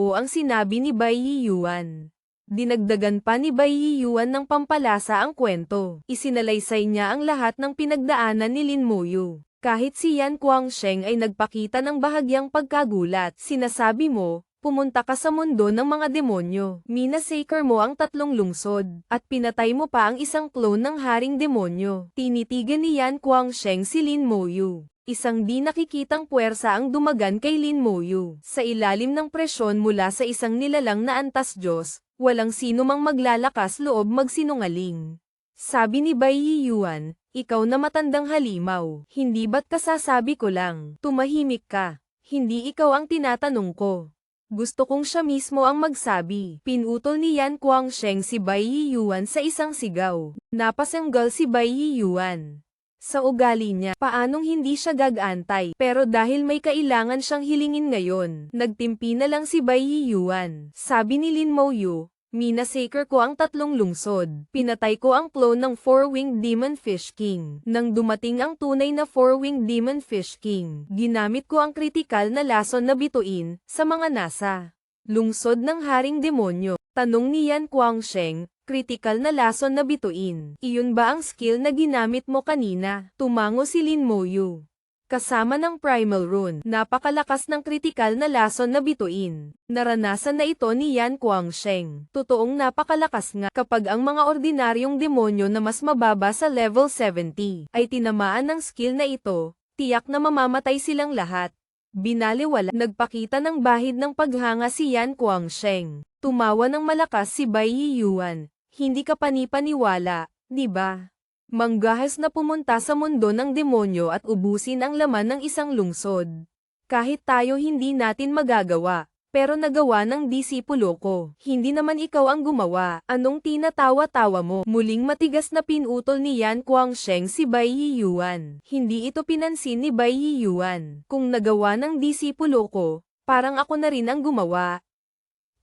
O ang sinabi ni Bai Yiyuan. Dinagdagan pa ni Bai Yiyuan ng pampalasa ang kwento. Isinalaysay niya ang lahat ng pinagdaanan ni Lin Moyu. Kahit si Yan Guangsheng ay nagpakita ng bahagyang pagkagulat. Sinasabi mo, pumunta ka sa mundo ng mga demonyo. Minasacre mo ang 3 lungsod, at pinatay mo pa ang isang clone ng haring demonyo. Tinitigan ni Yan Guangsheng si Lin Moyu. Isang di nakikitang puwersa ang dumagan kay Lin Moyu. Sa ilalim ng presyon mula sa isang nilalang na antas Diyos, walang sino mang maglalakas loob magsinungaling. Sabi ni Bai Yiyuan, ikaw na matandang halimaw, hindi ba't kasasabi ko lang, tumahimik ka, hindi ikaw ang tinatanong ko. Gusto kong siya mismo ang magsabi. Pinutol ni Yan Guangsheng si Bai Yiyuan sa isang sigaw. Napasanggal si Bai Yiyuan. Sa ugali niya, paanong hindi siya gagantay, pero dahil may kailangan siyang hilingin ngayon, nagtimpi na lang si Bai Yiyuan. Sabi ni Lin Moyu, minasacre ko ang 3 lungsod, pinatay ko ang clone ng 4-winged Demon Fish King. Nang dumating ang tunay na 4-winged Demon Fish King, ginamit ko ang kritikal na lason na bituin sa mga nasa lungsod ng haring demonyo. Tanong ni Yan Guangsheng, kritikal na lason na bituin. Iyon ba ang skill na ginamit mo kanina? Tumango si Lin Moyu. Kasama ng primal rune, napakalakas ng kritikal na lason na bituin. Naranasan na ito ni Yan Guangsheng. Totoong napakalakas nga kapag ang mga ordinaryong demonyo na mas mababa sa level 70 ay tinamaan ng skill na ito, tiyak na mamamatay silang lahat. Binaliwala, nagpakita ng bahid ng paghanga si Yan Guangsheng. Tumawa ng malakas si Bai Yiyuan. Hindi ka panipaniwala, di ba? Manggahas na pumunta sa mundo ng demonyo at ubusin ang laman ng isang lungsod. Kahit tayo hindi natin magagawa, pero nagawa ng disipulo ko. Hindi naman ikaw ang gumawa. Anong tinatawa-tawa mo? Muling matigas na pinutol ni Yan Guangsheng si Bai Yiyuan. Hindi ito pinansin ni Bai Yiyuan. Kung nagawa ng disipulo ko, parang ako na rin ang gumawa.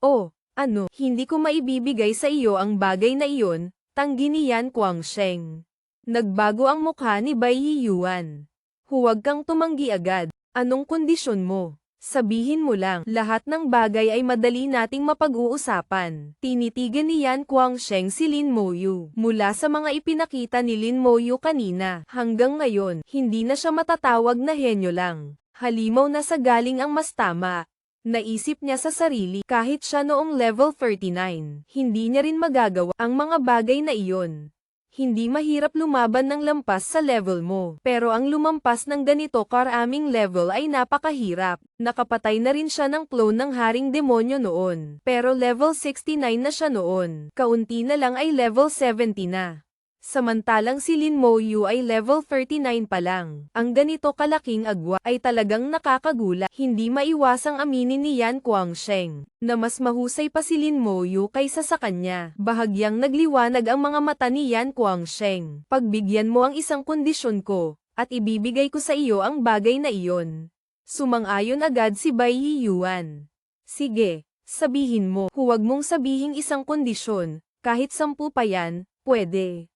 Oh, ano? Hindi ko maibibigay sa iyo ang bagay na iyon, tanggi ni Yan Guangsheng. Nagbago ang mukha ni Bai Yiyuan. Huwag kang tumanggi agad. Anong kondisyon mo? Sabihin mo lang, lahat ng bagay ay madali nating mapag-uusapan. Tinitigan ni Yan Guangsheng si Lin Moyu. Mula sa mga ipinakita ni Lin Moyu kanina, hanggang ngayon, hindi na siya matatawag na henyo lang. Halimaw na sa galing ang mas tama. Naisip niya sa sarili, kahit siya noong level 39, hindi niya rin magagawa ang mga bagay na iyon. Hindi mahirap lumaban ng lampas sa level mo, pero ang lumampas ng ganito karaming level ay napakahirap. Nakapatay na rin siya ng clone ng haring demonyo noon, pero level 69 na siya noon. Kaunti na lang ay level 70 na. Samantalang si Lin Moyu ay level 39 pa lang. Ang ganito kalaking agwa ay talagang nakakagula. Hindi maiwasang aminin ni Yan Guangsheng na mas mahusay pa si Lin Moyu kaysa sa kanya. Bahagyang nagliwanag ang mga mata ni Yan Guangsheng. Pagbigyan mo ang isang kondisyon ko, at ibibigay ko sa iyo ang bagay na iyon. Sumang-ayon agad si Bai Yiyuan. Sige, sabihin mo. Huwag mong sabihing isang kondisyon, kahit 10 pa yan, pwede.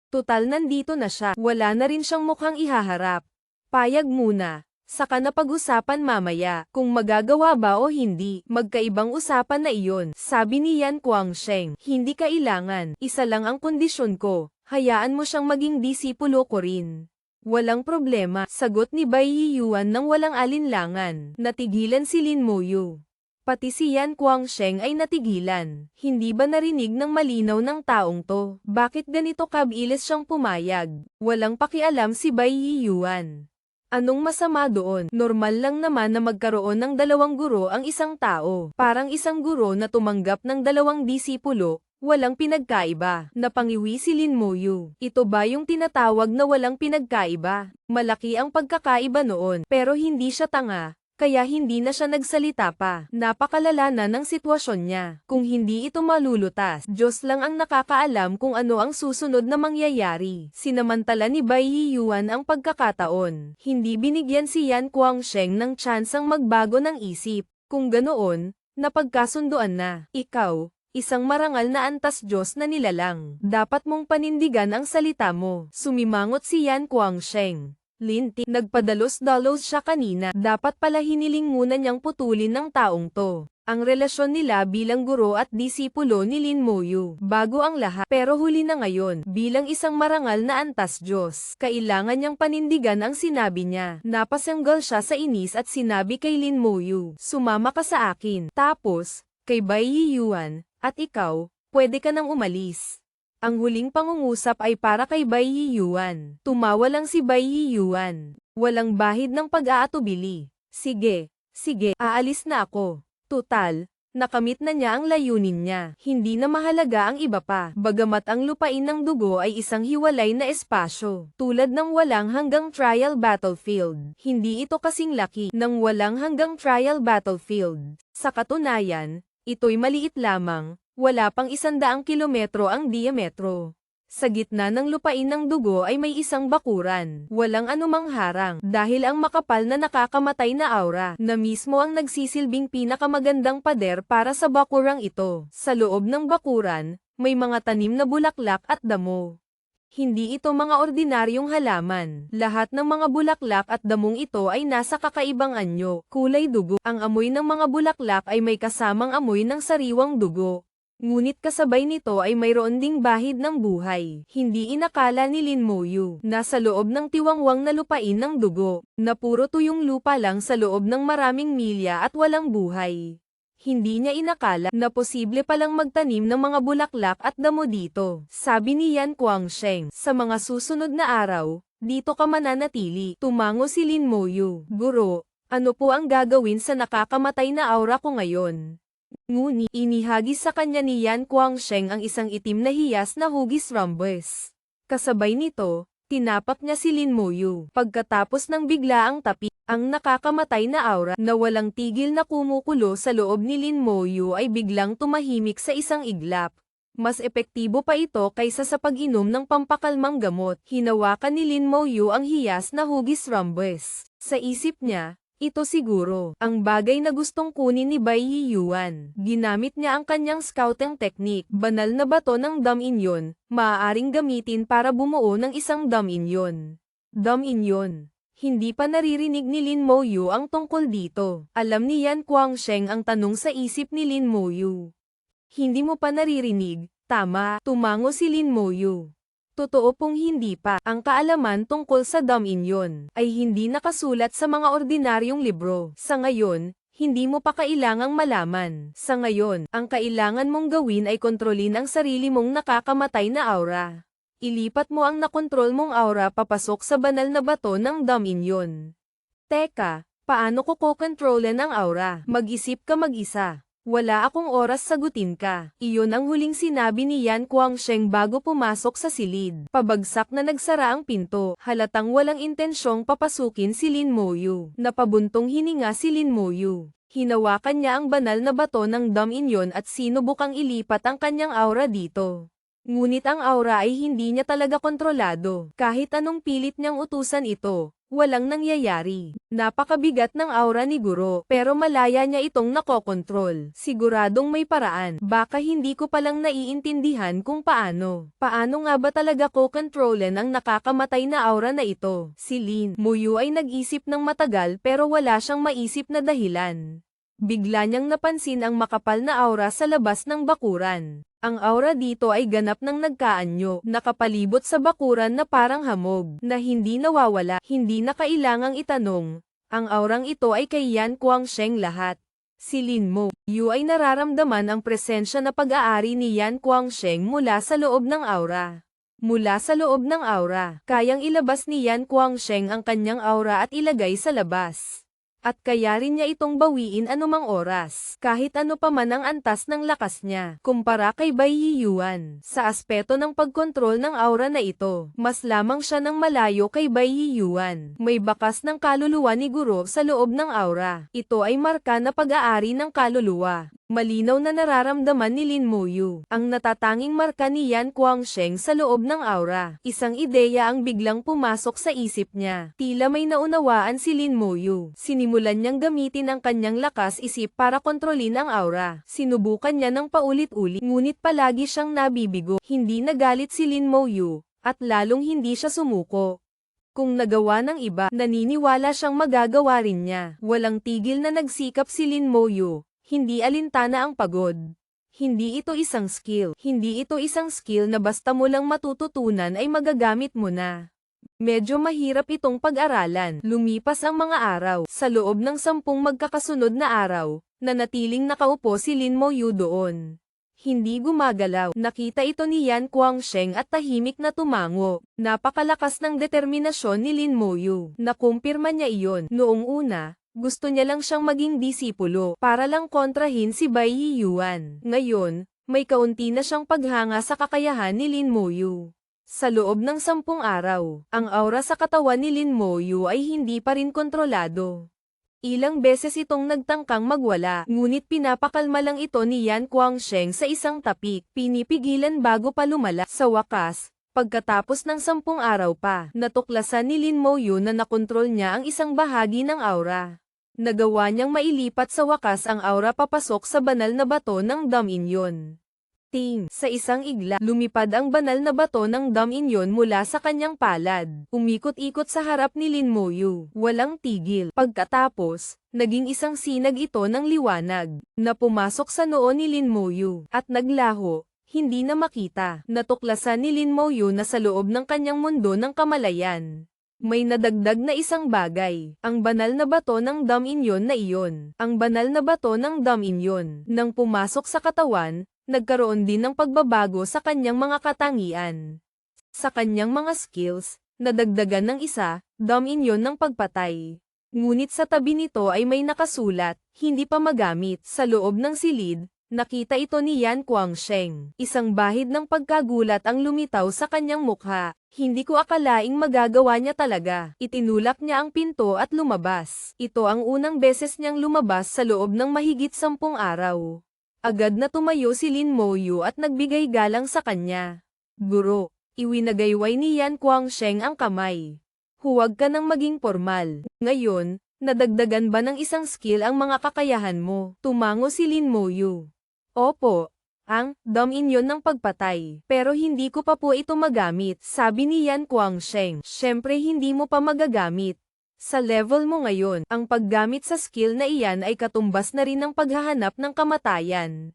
Tutal nandito na siya, wala na rin siyang mukhang ihaharap. Payag muna, saka na pag-usapan mamaya, kung magagawa ba o hindi, magkaibang usapan na iyon. Sabi ni Yan Guangsheng, hindi kailangan, isa lang ang kondisyon ko, hayaan mo siyang maging disipulo ko rin. Walang problema, sagot ni Bai Yiyuan nang walang alinlangan. Natigilan si Lin Moyu. Pati si Yan Guangsheng ay natigilan. Hindi ba narinig ng malinaw ng taong to? Bakit ganito kabilis siyang pumayag? Walang pakialam si Bai Yiyuan. Anong masama doon? Normal lang naman na magkaroon ng 2 guro ang isang tao. Parang isang guro na tumanggap ng 2 disipulo, walang pinagkaiba. Napangiwi si Lin Moyu. Ito ba yung tinatawag na walang pinagkaiba? Malaki ang pagkakaiba noon, pero hindi siya tanga. Kaya hindi na siya nagsalita pa. Napakalala na ng sitwasyon niya. Kung hindi ito malulutas, Diyos lang ang nakakaalam kung ano ang susunod na mangyayari. Sinamantala ni Bai Yiyuan ang pagkakataon. Hindi binigyan si Yan Guangsheng ng tsansang magbago ng isip. Kung ganoon, napagkasunduan na. Ikaw, isang marangal na antas Diyos na nilalang. Dapat mong panindigan ang salita mo. Sumimangot si Yan Guangsheng. Linti, nagpadalos-dalos siya kanina. Dapat pala hiniling muna niyang putulin ng taong to. ang relasyon nila bilang guro at disipulo ni Lin Moyu. Bago ang lahat, pero huli na ngayon, bilang isang marangal na antas Diyos, kailangan niyang panindigan ang sinabi niya. Napasanggal siya sa inis at sinabi kay Lin Moyu, sumama ka sa akin. Tapos, kay Bai Yiyuan, at ikaw, pwede ka nang umalis. Ang huling pangungusap ay para kay Bai Yiyuan. Tumawa lang si Bai Yiyuan. Walang bahid ng pag-aatubili. Sige, aalis na ako. Tutal, nakamit na niya ang layunin niya. Hindi na mahalaga ang iba pa. Bagamat ang lupain ng dugo ay isang hiwalay na espasyo. Tulad ng walang hanggang trial battlefield. Hindi ito kasing laki ng walang hanggang trial battlefield. Sa katunayan, ito'y maliit lamang, wala pang 100 kilometro ang diametro. Sa gitna ng lupain ng dugo ay may isang bakuran. Walang anumang harang dahil ang makapal na nakakamatay na aura na mismo ang nagsisilbing pinakamagandang pader para sa bakurang ito. Sa loob ng bakuran, may mga tanim na bulaklak at damo. Hindi ito mga ordinaryong halaman. Lahat ng mga bulaklak at damong ito ay nasa kakaibang anyo, kulay dugo. Ang amoy ng mga bulaklak ay may kasamang amoy ng sariwang dugo. Ngunit kasabay nito ay mayroon ding bahid ng buhay. Hindi inakala ni Lin Moyu na sa loob ng tiwangwang na lupain ng dugo, na puro tuyong lupa lang sa loob ng maraming milya at walang buhay. Hindi niya inakala na posible palang magtanim ng mga bulaklak at damo dito. Sabi ni Yan Guangsheng, sa mga susunod na araw, dito ka mananatili. Tumango si Lin Moyu. Guro, ano po ang gagawin sa nakakamatay na aura ko ngayon? Ngunit, inihagis sa kanya ni Yan Guangsheng ang isang itim na hiyas na hugis rhombus. Kasabay nito, tinapak niya si Lin Moyu. Pagkatapos ng biglaang tapi, ang nakakamatay na aura na walang tigil na kumukulo sa loob ni Lin Moyu ay biglang tumahimik sa isang iglap. Mas epektibo pa ito kaysa sa pag-inom ng pampakalmang gamot. Hinawakan ni Lin Moyu ang hiyas na hugis rhombus. Sa isip niya, ito siguro ang bagay na gustong kunin ni Bai Yiyuan. Ginamit niya ang kanyang scouting technique. Banal na bato ng Dam-Inyon, maaaring gamitin para bumuo ng isang Dam-Inyon. Dam-Inyon. Hindi pa naririnig ni Lin Moyu ang tungkol dito. Alam ni Yan Guangsheng ang tanong sa isip ni Lin Moyu. Hindi mo pa naririnig, tama, tumango si Lin Moyu. Totoo pong hindi pa. Ang kaalaman tungkol sa Dam-Inyon ay hindi nakasulat sa mga ordinaryong libro. Sa ngayon, hindi mo pa kailangang malaman. Sa ngayon, ang kailangan mong gawin ay kontrolin ang sarili mong nakakamatay na aura. Ilipat mo ang nakontrol mong aura papasok sa banal na bato ng Dam-Inyon. Teka, paano ko kokontrolin ang aura? Mag-isip ka mag-isa. Wala akong oras sagutin ka. Iyon ang huling sinabi ni Yan Guangsheng bago pumasok sa silid. Pabagsak na nagsara ang pinto. Halatang walang intensyong papasukin si Lin Moyu. Napabuntong hininga si Lin Moyu. Hinawakan niya ang banal na bato ng Dam-Inyon at sinubukang ilipat ang kanyang aura dito. Ngunit ang aura ay hindi niya talaga kontrolado. Kahit anong pilit niyang utusan ito, walang nangyayari. Napakabigat ng aura ni Guro, pero malaya niya itong nakokontrol. Siguradong may paraan. Baka hindi ko palang naiintindihan kung paano. Paano nga ba talaga ko kontrolin ang nakakamatay na aura na ito? Si Lin Moyu ay nag-isip ng matagal pero wala siyang maisip na dahilan. Bigla niyang napansin ang makapal na aura sa labas ng bakuran. Ang aura dito ay ganap ng nagkaanyo, nakapalibot sa bakuran na parang hamog, na hindi nawawala, hindi na kailangang itanong. Ang aurang ito ay kay Yan Guangsheng lahat. Si Lin Moyu ay nararamdaman ang presensya na pag-aari ni Yan Guangsheng mula sa loob ng aura. Mula sa loob ng aura, kayang ilabas ni Yan Guangsheng ang kanyang aura at ilagay sa labas. At kaya rin niya itong bawiin anumang oras, kahit ano pa man ang antas ng lakas niya. Kumpara kay Bai Yiyuan, sa aspeto ng pagkontrol ng aura na ito, mas lamang siya ng malayo kay Bai Yiyuan. May bakas ng kaluluwa ni Guro sa loob ng aura. Ito ay marka na pag-aari ng kaluluwa. Malinaw na nararamdaman ni Lin Moyu ang natatanging marka ni Yan Guangsheng sa loob ng aura. Isang ideya ang biglang pumasok sa isip niya. Tila may naunawaan si Lin Moyu. Sinimulan niyang gamitin ang kanyang lakas isip para kontrolin ang aura. Sinubukan niya ng paulit-ulit, ngunit palagi siyang nabibigo. Hindi nagalit si Lin Moyu, at lalong hindi siya sumuko. Kung nagawa ng iba, naniniwala siyang magagawa rin niya. Walang tigil na nagsikap si Lin Moyu. hindi alintana ang pagod. Hindi ito isang skill. Hindi ito isang skill na basta mo lang matututunan ay magagamit mo na. Medyo mahirap itong pag-aralan. Lumipas ang mga araw. Sa loob ng 10 magkakasunod na araw, nanatiling nakaupo si Lin Moyu doon. Hindi gumagalaw. Nakita ito ni Yan Guangsheng at tahimik na tumango. Napakalakas ng determinasyon ni Lin Moyu. Nakumpirma niya iyon. Noong una, gusto niya lang siyang maging disipulo para lang kontrahin si Bai Yiyuan. Ngayon, may kaunti na siyang paghanga sa kakayahan ni Lin Moyu. Sa loob ng 10 araw, ang aura sa katawan ni Lin Moyu ay hindi pa rin kontrolado. Ilang beses itong nagtangkang magwala, ngunit pinapakalma lang ito ni Yan Guangsheng sa isang tapik. Pinipigilan bago pa lumala. Sa wakas, pagkatapos ng 10 araw pa, natuklasan ni Lin Moyu na nakontrol niya ang isang bahagi ng aura. Nagawa niyang mailipat sa wakas ang aura papasok sa banal na bato ng Dam-Inyon. Ting! Sa isang igla, lumipad ang banal na bato ng Dam-Inyon mula sa kanyang palad. Umikot-ikot sa harap ni Lin Moyu. Walang tigil. Pagkatapos, naging isang sinag ito ng liwanag, na pumasok sa noo ni Lin Moyu, at naglaho, hindi na makita. Natuklasan ni Lin Moyu na sa loob ng kanyang mundo ng kamalayan, may nadagdag na isang bagay, ang banal na bato ng Dam-Inyon na iyon. Ang banal na bato ng Dam-Inyon, nang pumasok sa katawan, nagkaroon din ng pagbabago sa kanyang mga katangian. Sa kanyang mga skills, nadagdagan ng isa, Dam-Inyon ng pagpatay. Ngunit sa tabi nito ay may nakasulat, hindi pa magamit. Sa loob ng silid, nakita ito ni Yan Guangsheng. Isang bahid ng pagkagulat ang lumitaw sa kanyang mukha. Hindi ko akalaing magagawa niya talaga. Itinulak niya ang pinto at lumabas. Ito ang unang beses niyang lumabas sa loob ng mahigit 10 araw. Agad na tumayo si Lin Moyu at nagbigay galang sa kanya. Guro, iwinagayway ni Yan Guangsheng ang kamay. Huwag ka nang maging formal. Ngayon, nadagdagan ba ng isang skill ang mga kakayahan mo? Tumango si Lin Moyu. Opo, ang Dam-Inyon ng pagpatay. Pero hindi ko pa po ito magamit, sabi ni Yan Guangsheng. Siyempre hindi mo pa magagamit. Sa level mo ngayon, ang paggamit sa skill na iyan ay katumbas na rin ng paghahanap ng kamatayan.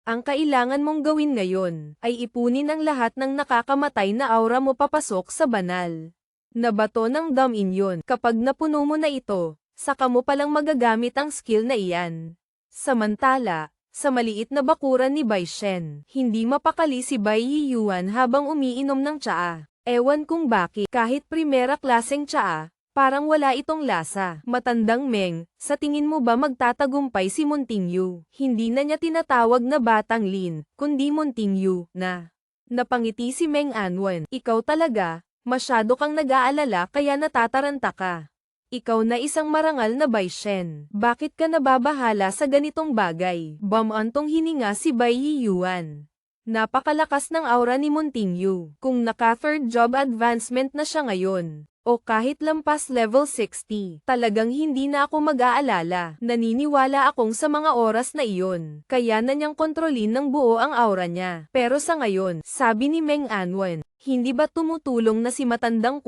Ang kailangan mong gawin ngayon, ay ipunin ang lahat ng nakakamatay na aura mo papasok sa banal na bato ng Dam-Inyon. Kapag napuno mo na ito, saka mo palang magagamit ang skill na iyan. Samantala, sa maliit na bakuran ni Bai Shen, hindi mapakali si Bai Yiyuan habang umiinom ng tsaa. Ewan kung bakit, kahit primera klaseng tsaa, parang wala itong lasa. Matandang Meng, sa tingin mo ba magtatagumpay si Muntingyu? Hindi na niya tinatawag na Batang Lin, kundi Muntingyu na. Napangiti si Meng Anwen. Ikaw talaga, masyado kang nag-aalala kaya natataranta ka. Ikaw na isang marangal na Bai Shen. Bakit ka nababahala sa ganitong bagay? Bamantong hininga si Bai Yiyuan. Napakalakas ng aura ni Muntingyu. Kung naka-third job advancement na siya ngayon, o kahit lampas level 60, talagang hindi na ako mag-aalala. Naniniwala akong sa mga oras na iyon, kaya na niyang kontrolin ng buo ang aura niya. Pero sa ngayon, sabi ni Meng Anwen, hindi ba tumutulong na si matandang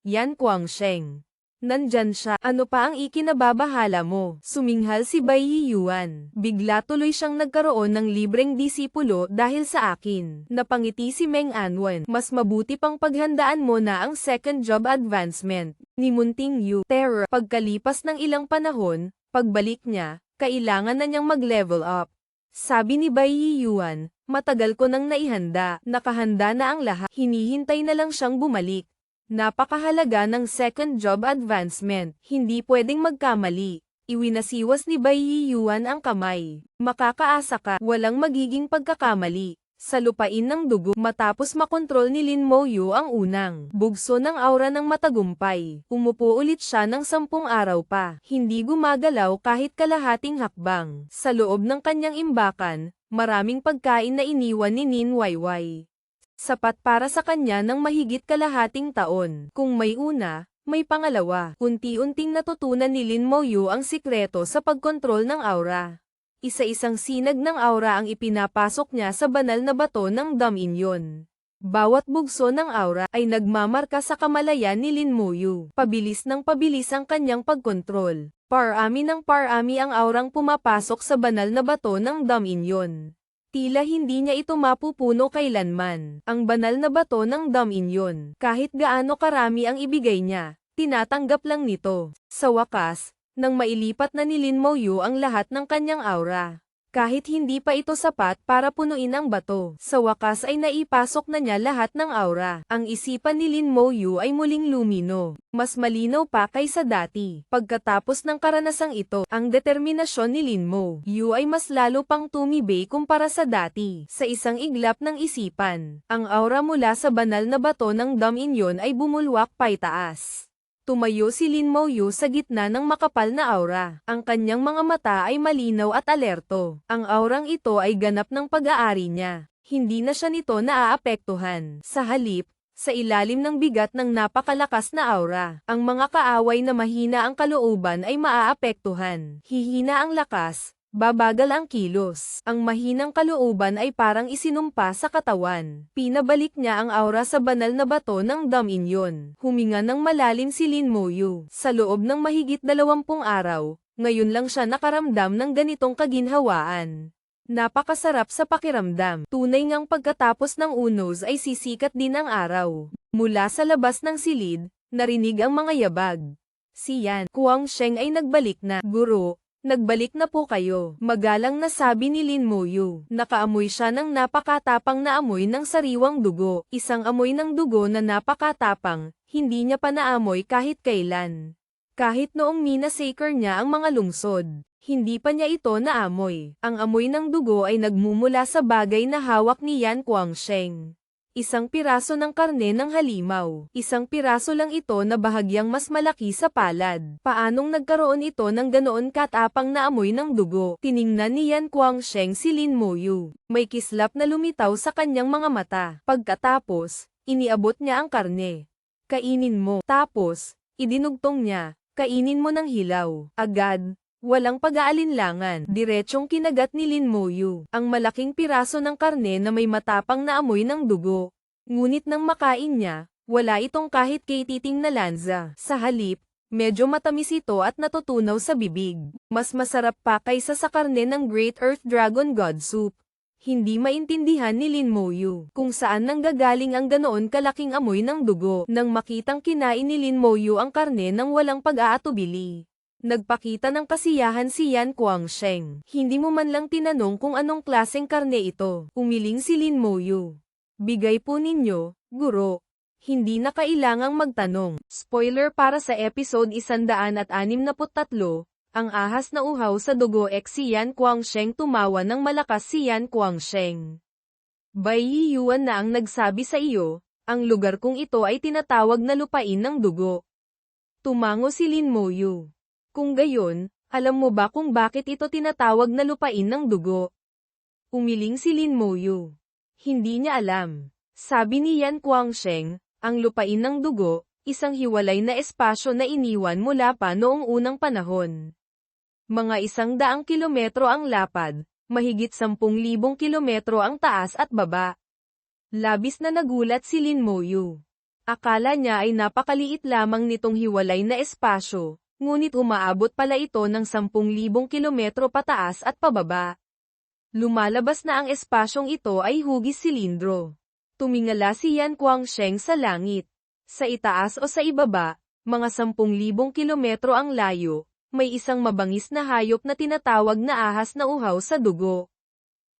Yan Guangsheng? Nandyan siya, ano pa ang ikinababahala mo? Suminghal si Bai Yiyuan. Bigla tuloy siyang nagkaroon ng libreng disipulo dahil sa akin. Napangiti si Meng Anwen. Mas mabuti pang paghandaan mo na ang second job advancement ni Muntingyu. Terror. Pagkalipas ng ilang panahon, pagbalik niya, kailangan na niyang mag-level up. Sabi ni Bai Yiyuan, matagal ko nang naihanda. Nakahanda na ang lahat. Hinihintay na lang siyang bumalik. Napakahalaga ng second job advancement, hindi pwedeng magkamali. Iwinasiwas ni Bai Yiyuan ang kamay. Makakaasa ka, walang magiging pagkakamali. Sa lupain ng dugo, matapos makontrol ni Lin Moyu ang unang bugso ng aura ng matagumpay, umupo ulit siya ng 10 araw pa. Hindi gumagalaw kahit kalahating hakbang. Sa loob ng kanyang imbakan, maraming pagkain na iniwan ni Nin Weiwei. Sapat para sa kanya ng mahigit kalahating taon. Kung may una, may pangalawa. Unti-unting natutunan ni Lin Moyu ang sikreto sa pagkontrol ng aura. Isa-isang sinag ng aura ang ipinapasok niya sa banal na bato ng Dam-Inyon. Bawat bugso ng aura ay nagmamarka sa kamalayan ni Lin Moyu. Pabilis ng pabilis ang kanyang pagkontrol. Parami ng parami ang aurang pumapasok sa banal na bato ng Dam-Inyon. Tila hindi niya ito mapupuno kailanman. Ang banal na bato ng Dam-Inyon, kahit gaano karami ang ibigay niya, tinatanggap lang nito. Sa wakas, nang mailipat na ni Lin Moyu ang lahat ng kanyang aura. Kahit hindi pa ito sapat para punuin ang bato, sa wakas ay naipasok na niya lahat ng aura. Ang isipan ni Lin Moyu ay muling lumino, mas malinaw pa kaysa dati. Pagkatapos ng karanasang ito, ang determinasyon ni Lin Moyu ay mas lalo pang tumibay kumpara sa dati. Sa isang iglap ng isipan, ang aura mula sa banal na bato ng Dam-Inyon ay bumulwak paitaas. Tumayo si Lin Moyu sa gitna ng makapal na aura. Ang kanyang mga mata ay malinaw at alerto. Ang aurang ito ay ganap ng pag-aari niya. Hindi na siya nito naaapektuhan. Sa halip, sa ilalim ng bigat ng napakalakas na aura, ang mga kaaway na mahina ang kalooban ay maaapektuhan. Hihina ang lakas, babagal ang kilos. Ang mahinang kalooban ay parang isinumpa sa katawan. Pinabalik niya ang aura sa banal na bato ng Dam-Inyon. Huminga ng malalim si Lin Moyu. Sa loob ng mahigit 20 araw, ngayon lang siya nakaramdam ng ganitong kaginhawaan. Napakasarap sa pakiramdam. Tunay ngang pagkatapos ng unos ay sisikat din ang araw. Mula sa labas ng silid, narinig ang mga yabag. Si Yan Guangsheng ay nagbalik na. Guro, nagbalik na po kayo. Magalang na sabi ni Lin Moyu. Nakaamoy siya ng napakatapang na amoy ng sariwang dugo. Isang amoy ng dugo na napakatapang, hindi niya pa naamoy kahit kailan. Kahit noong minasacre niya ang mga lungsod, hindi pa niya ito naamoy. Ang amoy ng dugo ay nagmumula sa bagay na hawak ni Yan Guangsheng. Isang piraso ng karne ng halimaw. Isang piraso lang ito na bahagyang mas malaki sa palad. Paanong nagkaroon ito ng ganoon katapang na amoy ng dugo? Tiningnan ni Yan Guangsheng si Lin Moyu. May kislap na lumitaw sa kanyang mga mata. Pagkatapos, iniabot niya ang karne. Kainin mo. Tapos, idinugtong niya. Kainin mo ng hilaw. Agad. Walang pag-aalinlangan, diretsyong kinagat ni Lin Moyu ang malaking piraso ng karne na may matapang na amoy ng dugo. Ngunit nang makain niya, wala itong kahit katiting na lansa. Sa halip, medyo matamis ito at natutunaw sa bibig. Mas masarap pa kaysa sa karne ng Great Earth Dragon God Soup. Hindi maintindihan ni Lin Moyu kung saan nanggagaling ang ganoon kalaking amoy ng dugo. Nang makitang kinain ni Lin Moyu ang karne nang walang pag-aatubili, nagpakita ng kasiyahan si Yan Guangsheng. Hindi mo man lang tinanong kung anong klaseng karne ito. Umiling si Lin Moyu. Bigay po ninyo, guro. Hindi na kailangang magtanong. Spoiler para sa episode 163, ang ahas na uhaw sa dugo si Yan Guangsheng. Tumawa ng malakas si Yan Guangsheng. Bai Yiyuan na ang nagsabi sa iyo, ang lugar kong ito ay tinatawag na lupain ng dugo. Tumango si Lin Moyu. Kung gayon, alam mo ba kung bakit ito tinatawag na lupain ng dugo? Umiling si Lin Moyu. Hindi niya alam. Sabi ni Yan Guangsheng, ang lupain ng dugo, isang hiwalay na espasyo na iniwan mula pa noong unang panahon. Mga 100 kilometro ang lapad, mahigit 10,000 kilometro ang taas at baba. Labis na nagulat si Lin Moyu. Akala niya ay napakaliit lamang nitong hiwalay na espasyo. Ngunit umaabot pala ito ng 10,000 kilometro pataas at pababa. Lumalabas na ang espasyong ito ay hugis silindro. Tumingala si Yan Guangsheng sa langit. Sa itaas o sa ibaba, mga 10,000 kilometro ang layo, may isang mabangis na hayop na tinatawag na ahas na uhaw sa dugo.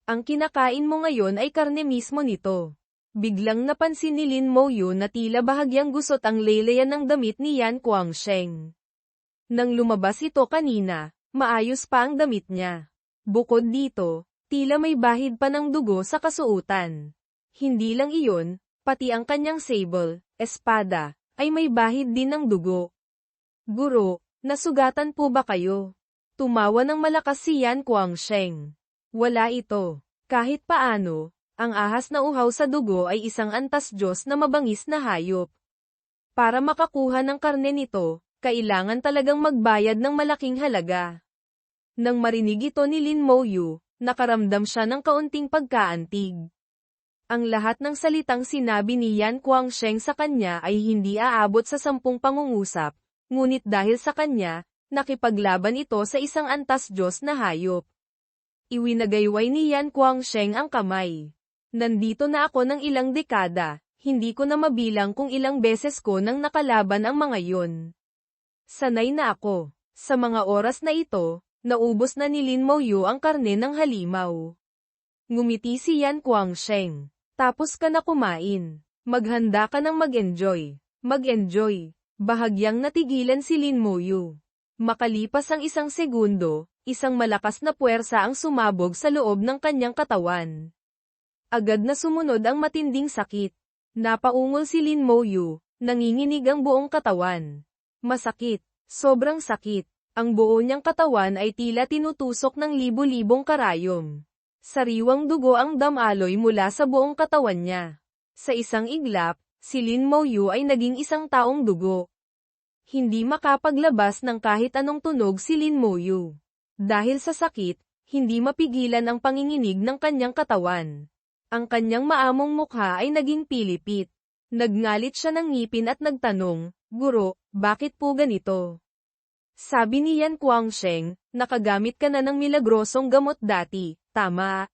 Ang kinakain mo ngayon ay karne mismo nito. Biglang napansin ni Lin Moyu na tila bahagyang gusot ang laylayan ng damit ni Yan Guangsheng. Nang lumabas ito kanina, maayos pa ang damit niya. Bukod dito, tila may bahid pa ng dugo sa kasuotan. Hindi lang iyon, pati ang kanyang sable, espada, ay may bahid din ng dugo. Guro, nasugatan po ba kayo? Tumawa ng malakas si Yan Guangsheng. Wala ito. Kahit paano, ang ahas na uhaw sa dugo ay isang antas Diyos na mabangis na hayop. Para makakuha ng karne nito, kailangan talagang magbayad ng malaking halaga. Nang marinig ito ni Lin Moyu, nakaramdam siya ng kaunting pagkaantig. Ang lahat ng salitang sinabi ni Yan Guangsheng sa kanya ay hindi aabot sa 10 pangungusap, ngunit dahil sa kanya, nakipaglaban ito sa isang antas Diyos na hayop. Iwinagayway ni Yan Guangsheng ang kamay. Nandito na ako ng ilang dekada, hindi ko na mabilang kung ilang beses ko nang nakalaban ang mga yon. Sanay na ako. Sa mga oras na ito, naubos na ni Lin Moyu ang karne ng halimaw. Ngumiti si Yan Guangsheng. Tapos ka na kumain. Maghanda ka ng mag-enjoy. Mag-enjoy. Bahagyang natigilan si Lin Moyu. Makalipas ang 1 segundo, isang malakas na puwersa ang sumabog sa loob ng kanyang katawan. Agad na sumunod ang matinding sakit. Napaungol si Lin Moyu, nanginginig ang buong katawan. Masakit. Sobrang sakit. Ang buo niyang katawan ay tila tinutusok ng libo-libong karayom. Sariwang dugo ang damaloy mula sa buong katawan niya. Sa isang iglap, si Lin Moyu ay naging isang taong dugo. Hindi makapaglabas ng kahit anong tunog si Lin Moyu. Dahil sa sakit, hindi mapigilan ang panginginig ng kanyang katawan. Ang kanyang maamong mukha ay naging pilipit. Nagngalit siya ng ngipin at nagtanong, "Guro, bakit po ganito?" Sabi ni Yan Guangsheng, "Nakagamit ka na ng milagrosong gamot dati, tama?"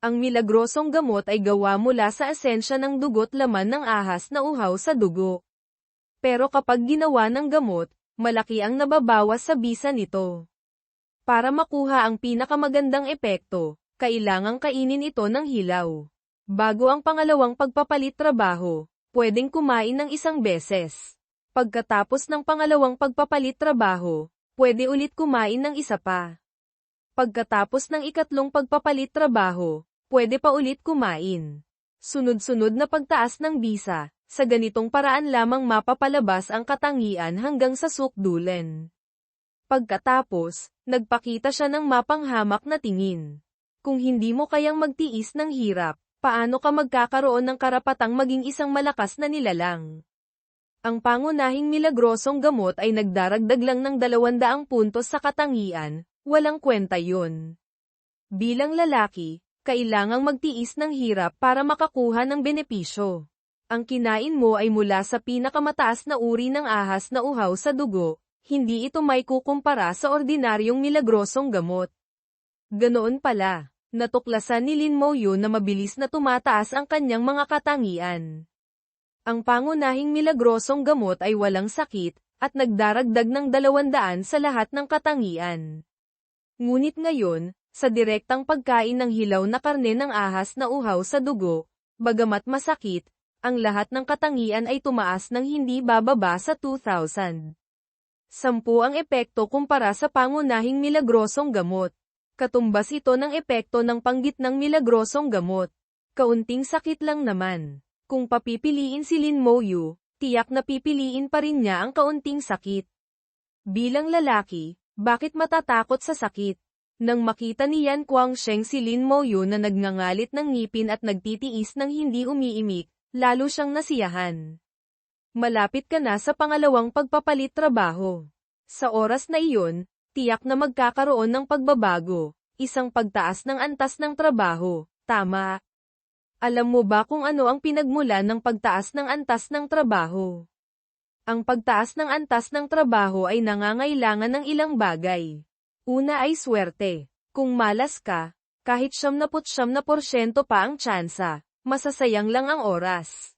Ang milagrosong gamot ay gawa mula sa esensya ng dugo't laman ng ahas na uhaw sa dugo. Pero kapag ginawa ng gamot, malaki ang nababawas sa bisa nito. Para makuha ang pinakamagandang epekto, kailangang kainin ito ng hilaw. Bago ang pangalawang pagpapalit trabaho, pwedeng kumain ng 1 beses. Pagkatapos ng pangalawang pagpapalit trabaho, pwede ulit kumain ng 1 pa. Pagkatapos ng ikatlong pagpapalit trabaho, pwede pa ulit kumain. Sunod-sunod na pagtaas ng bisa, sa ganitong paraan lamang mapapalabas ang katangian hanggang sa sukdulen. Pagkatapos, nagpakita siya ng mapanghamak na tingin. Kung hindi mo kayang magtiis ng hirap, paano ka magkakaroon ng karapatang maging isang malakas na nilalang? Ang pangunahing milagrosong gamot ay nagdaragdag lang ng 200 puntos sa katangian, walang kwenta yun. Bilang lalaki, kailangang magtiis ng hirap para makakuha ng benepisyo. Ang kinain mo ay mula sa pinakamataas na uri ng ahas na uhaw sa dugo, hindi ito may kukumpara sa ordinaryong milagrosong gamot. Ganoon pala, natuklasan ni Lin Moyu na mabilis na tumataas ang kanyang mga katangian. Ang pangunahing milagrosong gamot ay walang sakit, at nagdaragdag ng 200 sa lahat ng katangian. Ngunit ngayon, sa direktang pagkain ng hilaw na karne ng ahas na uhaw sa dugo, bagamat masakit, ang lahat ng katangian ay tumaas ng hindi bababa sa 2,000. 10 ang epekto kumpara sa pangunahing milagrosong gamot. Katumbas ito ng epekto ng panggitnang milagrosong gamot. Kaunting sakit lang naman. Kung papipiliin si Lin Moyu, tiyak na pipiliin pa rin niya ang kaunting sakit. Bilang lalaki, bakit matatakot sa sakit? Nang makita ni Yan Guangsheng si Lin Moyu na nagngangalit ng ngipin at nagtitiis ng hindi umiimik, lalo siyang nasiyahan. Malapit ka na sa pangalawang pagpapalit trabaho. Sa oras na iyon, tiyak na magkakaroon ng pagbabago, isang pagtaas ng antas ng trabaho, tama? Alam mo ba kung ano ang pinagmulan ng pagtaas ng antas ng trabaho? Ang pagtaas ng antas ng trabaho ay nangangailangan ng ilang bagay. Una ay swerte. Kung malas ka, kahit 99% pa ang tsansa, masasayang lang ang oras.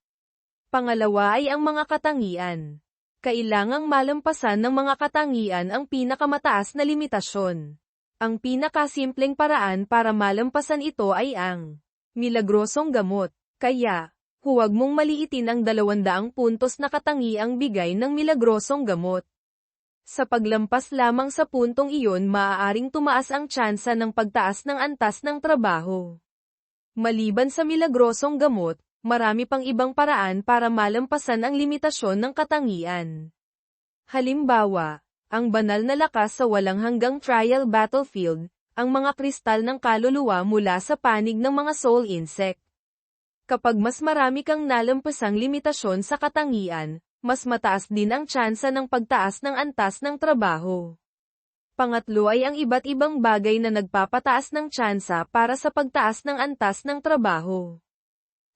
Pangalawa ay ang mga katangian. Kailangang malampasan ng mga katangian ang pinakamataas na limitasyon. Ang pinakasimpleng paraan para malampasan ito ay ang milagrosong gamot. Kaya, huwag mong maliitin ang 200 puntos na katangiang bigay ng milagrosong gamot. Sa paglampas lamang sa puntong iyon maaaring tumaas ang tsansa ng pagtaas ng antas ng trabaho. Maliban sa milagrosong gamot, marami pang ibang paraan para malampasan ang limitasyon ng katangian. Halimbawa, ang banal na lakas sa walang hanggang trial battlefield, ang mga kristal ng kaluluwa mula sa panig ng mga soul insect. Kapag mas marami kang nalampasang limitasyon sa katangian, mas mataas din ang tsansa ng pagtaas ng antas ng trabaho. Pangatlo ay ang iba't ibang bagay na nagpapataas ng tsansa para sa pagtaas ng antas ng trabaho.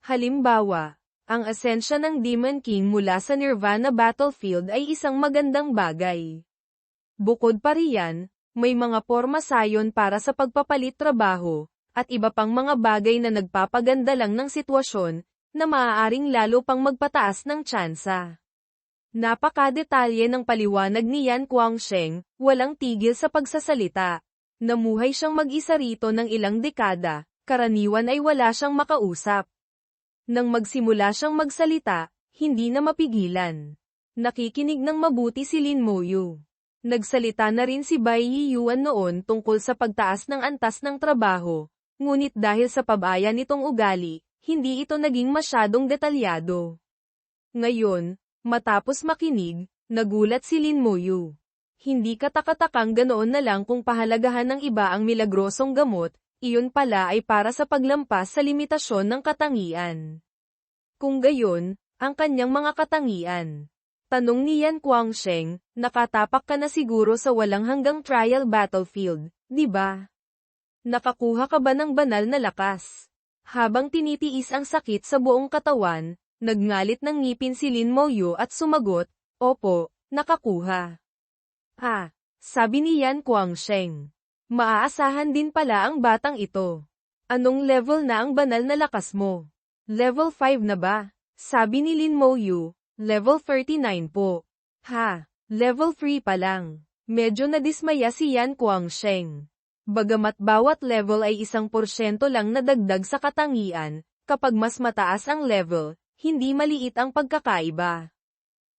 Halimbawa, ang asensya ng Demon King mula sa Nirvana Battlefield ay isang magandang bagay. Bukod pa riyan, may mga porma sayon para sa pagpapalit trabaho, at iba pang mga bagay na nagpapaganda lang ng sitwasyon, na maaaring lalo pang magpataas ng tsansa. Napakadetalye ng paliwanag ni Yan Guangsheng, walang tigil sa pagsasalita. Namuhay siyang mag-isa rito ng ilang dekada, karaniwan ay wala siyang makausap. Nang magsimula siyang magsalita, hindi na mapigilan. Nakikinig ng mabuti si Lin Moyu. Nagsalita na rin si Bai Yiyuan noon tungkol sa pagtaas ng antas ng trabaho, ngunit dahil sa pabaya nitong ugali, hindi ito naging masyadong detalyado. Ngayon, matapos makinig, nagulat si Lin Moyu. Hindi katakatakang ganoon na lang kung pahalagahan ng iba ang milagrosong gamot, iyon pala ay para sa paglampas sa limitasyon ng katangian. Kung gayon, ang kanyang mga katangian. Tanong ni Yan Guangsheng, nakatapak ka na siguro sa walang hanggang trial battlefield, di ba? Nakakuha ka ba ng banal na lakas? Habang tinitiis ang sakit sa buong katawan, nagngalit ng ngipin si Lin Moyu at sumagot, opo, nakakuha. Sabi ni Yan Guangsheng. Maaasahan din pala ang batang ito. Anong level na ang banal na lakas mo? Level 5 na ba? Sabi ni Lin Moyu, level 39 po. Level 3 pa lang. Medyo nadismaya si Yan Guangsheng. Bagamat bawat level ay 1% lang na dagdag sa katangian, kapag mas mataas ang level, hindi maliit ang pagkakaiba.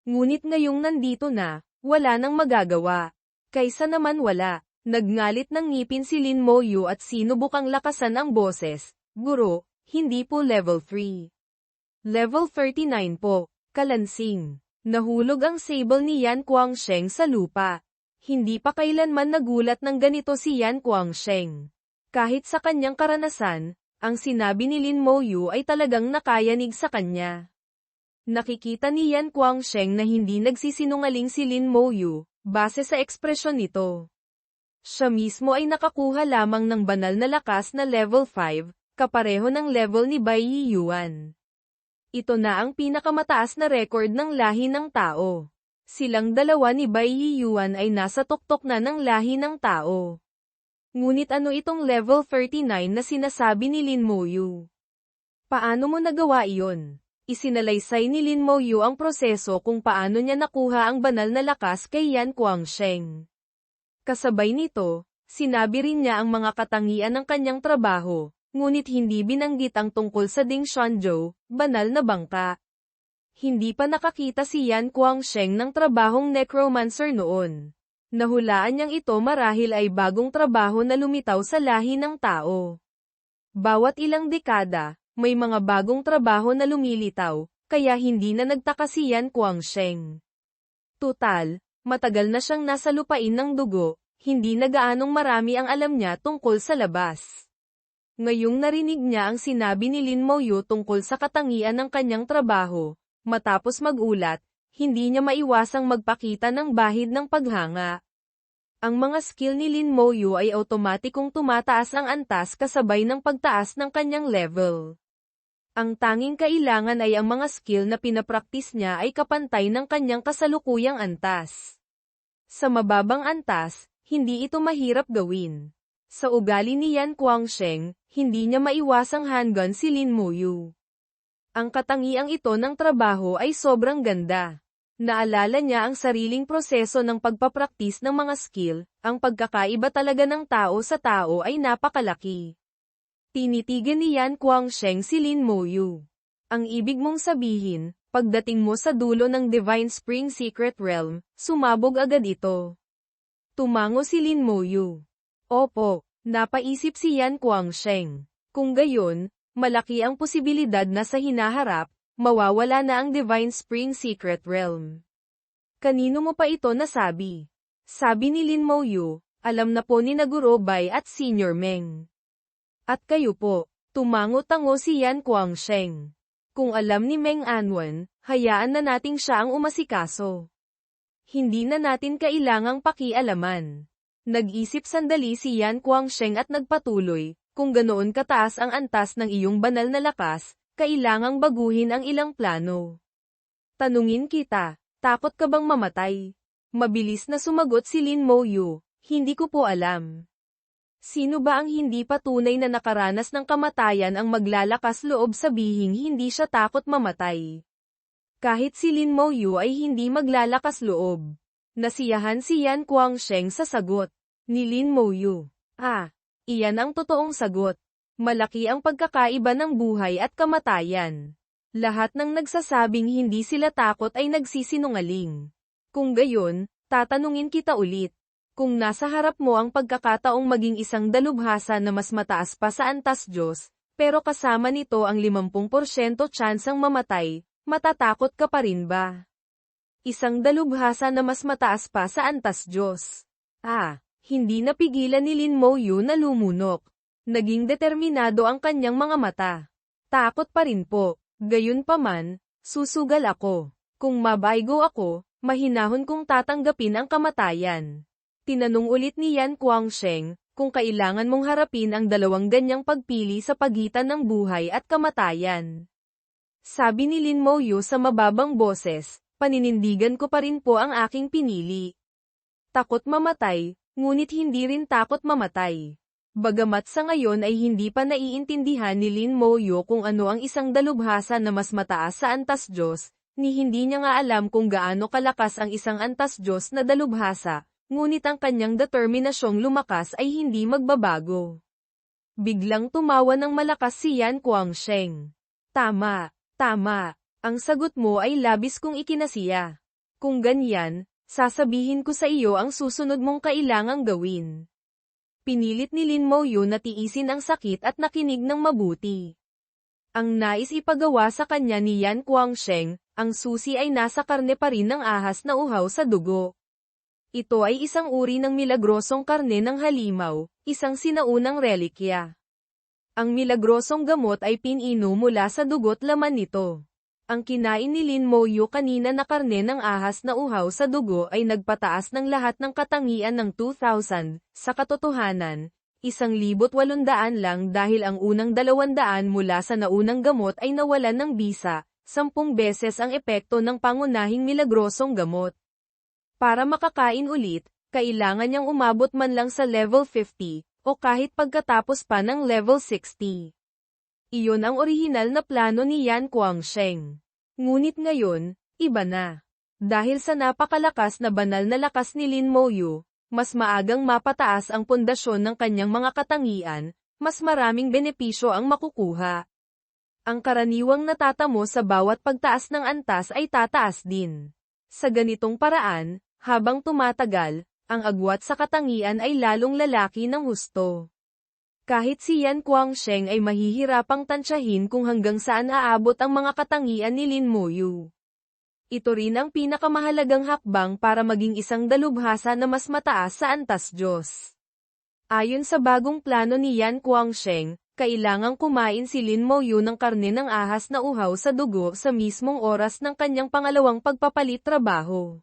Ngunit ngayong nandito na, wala nang magagawa. Kaysa naman wala. Nagngalit ng ngipin si Lin Moyu at sinubukang lakasan ang boses, Guro, hindi po level 3. Level 39 po, kalansing. Nahulog ang sable ni Yan Guangsheng sa lupa. Hindi pa kailanman nagulat ng ganito si Yan Guangsheng. Kahit sa kanyang karanasan, ang sinabi ni Lin Moyu ay talagang nakayanig sa kanya. Nakikita ni Yan Guangsheng na hindi nagsisinungaling si Lin Moyu, base sa ekspresyon nito. Siya mismo ay nakakuha lamang ng banal na lakas na level 5, kapareho ng level ni Bai Yiyuan. Ito na ang pinakamataas na record ng lahi ng tao. Silang dalawa ni Bai Yiyuan ay nasa tuktok na ng lahi ng tao. Ngunit ano itong level 39 na sinasabi ni Lin Moyu? Paano mo nagawa iyon? Isinalaysay ni Lin Moyu ang proseso kung paano niya nakuha ang banal na lakas kay Yan Guangsheng. Kasabay nito, sinabi rin niya ang mga katangian ng kanyang trabaho, ngunit hindi binanggit ang tungkol sa Ding Xuanzhou, banal na bangka. Hindi pa nakakita si Yan Guangsheng ng trabahong necromancer noon. Nahulaan niyang ito marahil ay bagong trabaho na lumitaw sa lahi ng tao. Bawat ilang dekada, may mga bagong trabaho na lumilitaw, kaya hindi na nagtaka si Yan Guangsheng. Tutal, matagal na siyang nasa lupain ng dugo, hindi na gaanong marami ang alam niya tungkol sa labas. Ngayong narinig niya ang sinabi ni Lin Moyu tungkol sa katangian ng kanyang trabaho, matapos magulat, hindi niya maiwasang magpakita ng bahid ng paghanga. Ang mga skill ni Lin Moyu ay automatikong tumataas ang antas kasabay ng pagtaas ng kanyang level. Ang tanging kailangan ay ang mga skill na pinapraktis niya ay kapantay ng kanyang kasalukuyang antas. Sa mababang antas, hindi ito mahirap gawin. Sa ugali ni Yan Guangsheng, hindi niya maiwasang handgun si Lin Moyu. Ang katangiang ito ng trabaho ay sobrang ganda. Naalala niya ang sariling proseso ng pagpapraktis ng mga skill, ang pagkakaiba talaga ng tao sa tao ay napakalaki. Tinitigan ni Yan Guangsheng si Lin Moyu. Ang ibig mong sabihin, pagdating mo sa dulo ng Divine Spring Secret Realm, sumabog agad ito. Tumango si Lin Moyu. Opo, napaisip si Yan Guangsheng. Kung gayon, malaki ang posibilidad na sa hinaharap, mawawala na ang Divine Spring Secret Realm. Kanino mo pa ito nasabi? Sabi ni Lin Moyu, alam na po ni Guro Bai at Senior Meng. At kayo po, tumango-tango si Yan Guangsheng. Kung alam ni Meng Anwen, hayaan na nating siya ang umasikaso. Hindi na natin kailangang pakialaman. Nag-isip sandali si Yan Guangsheng at nagpatuloy, kung ganoon kataas ang antas ng iyong banal na lakas, kailangang baguhin ang ilang plano. Tanungin kita, takot ka bang mamatay? Mabilis na sumagot si Lin Moyu, hindi ko po alam. Sino ba ang hindi pa tunay na nakaranas ng kamatayan ang maglalakas loob sabihing hindi siya takot mamatay? Kahit si Lin Moyu ay hindi maglalakas loob. Nasiyahan si Yan Guangsheng sa sagot ni Lin Moyu. Iyan ang totoong sagot. Malaki ang pagkakaiba ng buhay at kamatayan. Lahat ng nagsasabing hindi sila takot ay nagsisinungaling. Kung gayon, tatanungin kita ulit. Kung nasa harap mo ang pagkakataong maging isang dalubhasa na mas mataas pa sa antas Diyos, pero kasama nito ang 50% tsansang mamatay, matatakot ka pa rin ba? Isang dalubhasa na mas mataas pa sa antas Diyos. Hindi napigilan ni Lin Moyu na lumunok. Naging determinado ang kanyang mga mata. Takot pa rin po. Gayunpaman, susugal ako. Kung mabaygo ako, mahinahon kong tatanggapin ang kamatayan. Tinanong ulit ni Yan Guangsheng, kung kailangan mong harapin ang dalawang ganyang pagpili sa pagitan ng buhay at kamatayan. Sabi ni Lin Moyu sa mababang boses, paninindigan ko pa rin po ang aking pinili. Takot mamatay, ngunit hindi rin takot mamatay. Bagamat sa ngayon ay hindi pa naiintindihan ni Lin Moyu kung ano ang isang dalubhasa na mas mataas sa antas Diyos, ni hindi niya nga alam kung gaano kalakas ang isang antas Diyos na dalubhasa, ngunit ang kanyang determinasyong lumakas ay hindi magbabago. Biglang tumawa ng malakas si Yan Guangsheng. Tama. Ang sagot mo ay labis kong ikinasiya. Kung ganyan, sasabihin ko sa iyo ang susunod mong kailangang gawin. Pinilit ni Lin Moyu na tiisin ang sakit at nakinig ng mabuti. Ang nais ipagawa sa kanya ni Yan Guangsheng, ang susi ay nasa karne pa rin ng ahas na uhaw sa dugo. Ito ay isang uri ng milagrosong karne ng halimaw, isang sinaunang relikya. Ang milagrosong gamot ay pinino mula sa dugo't laman nito. Ang kinain ni Lin Moyu kanina na karne ng ahas na uhaw sa dugo ay nagpataas ng lahat ng katangian ng 2,000, sa katotohanan, 1,800 lang dahil ang unang 200 mula sa naunang gamot ay nawalan ng bisa, 10 beses ang epekto ng pangunahing milagrosong gamot. Para makakain ulit, kailangan niyang umabot man lang sa level 50, o kahit pagkatapos pa ng level 60. Iyon ang orihinal na plano ni Yan Guangsheng. Ngunit ngayon, iba na. Dahil sa napakalakas na banal na lakas ni Lin Moyu, mas maagang mapataas ang pundasyon ng kanyang mga katangian, mas maraming benepisyo ang makukuha. Ang karaniwang natatamo sa bawat pagtaas ng antas ay tataas din. Sa ganitong paraan, habang tumatagal, ang agwat sa katangian ay lalong lalaki ng husto. Kahit si Yan Guangsheng ay mahihirapang tansyahin kung hanggang saan aabot ang mga katangian ni Lin Moyu. Ito rin ang pinakamahalagang hakbang para maging isang dalubhasa na mas mataas sa antas Diyos. Ayon sa bagong plano ni Yan Guangsheng, kailangang kumain si Lin Moyu ng karne ng ahas na uhaw sa dugo sa mismong oras ng kanyang pangalawang pagpapalit trabaho.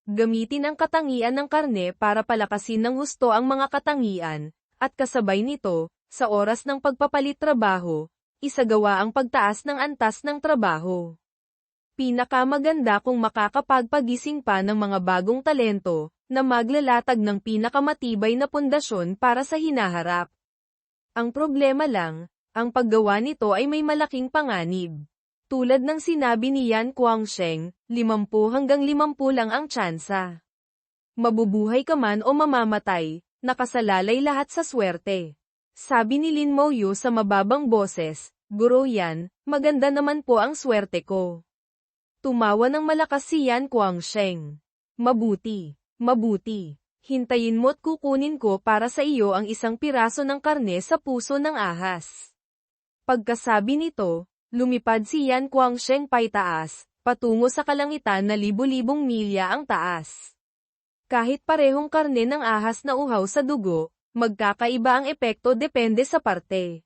Gamitin ang katangian ng karne para palakasin ng husto ang mga katangian, at kasabay nito, sa oras ng pagpapalit trabaho, isagawa ang pagtaas ng antas ng trabaho. Pinakamaganda kung makakapagpagising pa ng mga bagong talento, na maglalatag ng pinakamatibay na pundasyon para sa hinaharap. Ang problema lang, ang paggawa nito ay may malaking panganib. Tulad ng sinabi ni Yan Guangsheng, 50 hanggang 50 lang ang tsansa. Mabubuhay ka man o mamamatay, nakasalalay lahat sa swerte. Sabi ni Lin Moyu sa mababang boses, Guro Yan, maganda naman po ang swerte ko. Tumawa ng malakas si Yan Guangsheng. Mabuti. Hintayin mo't kukunin ko para sa iyo ang isang piraso ng karne sa puso ng ahas. Pagkasabi nito, lumipad si Yan Guangsheng paitaas, patungo sa kalangitan na libu-libong milya ang taas. Kahit parehong karne ng ahas na uhaw sa dugo, magkakaiba ang epekto depende sa parte.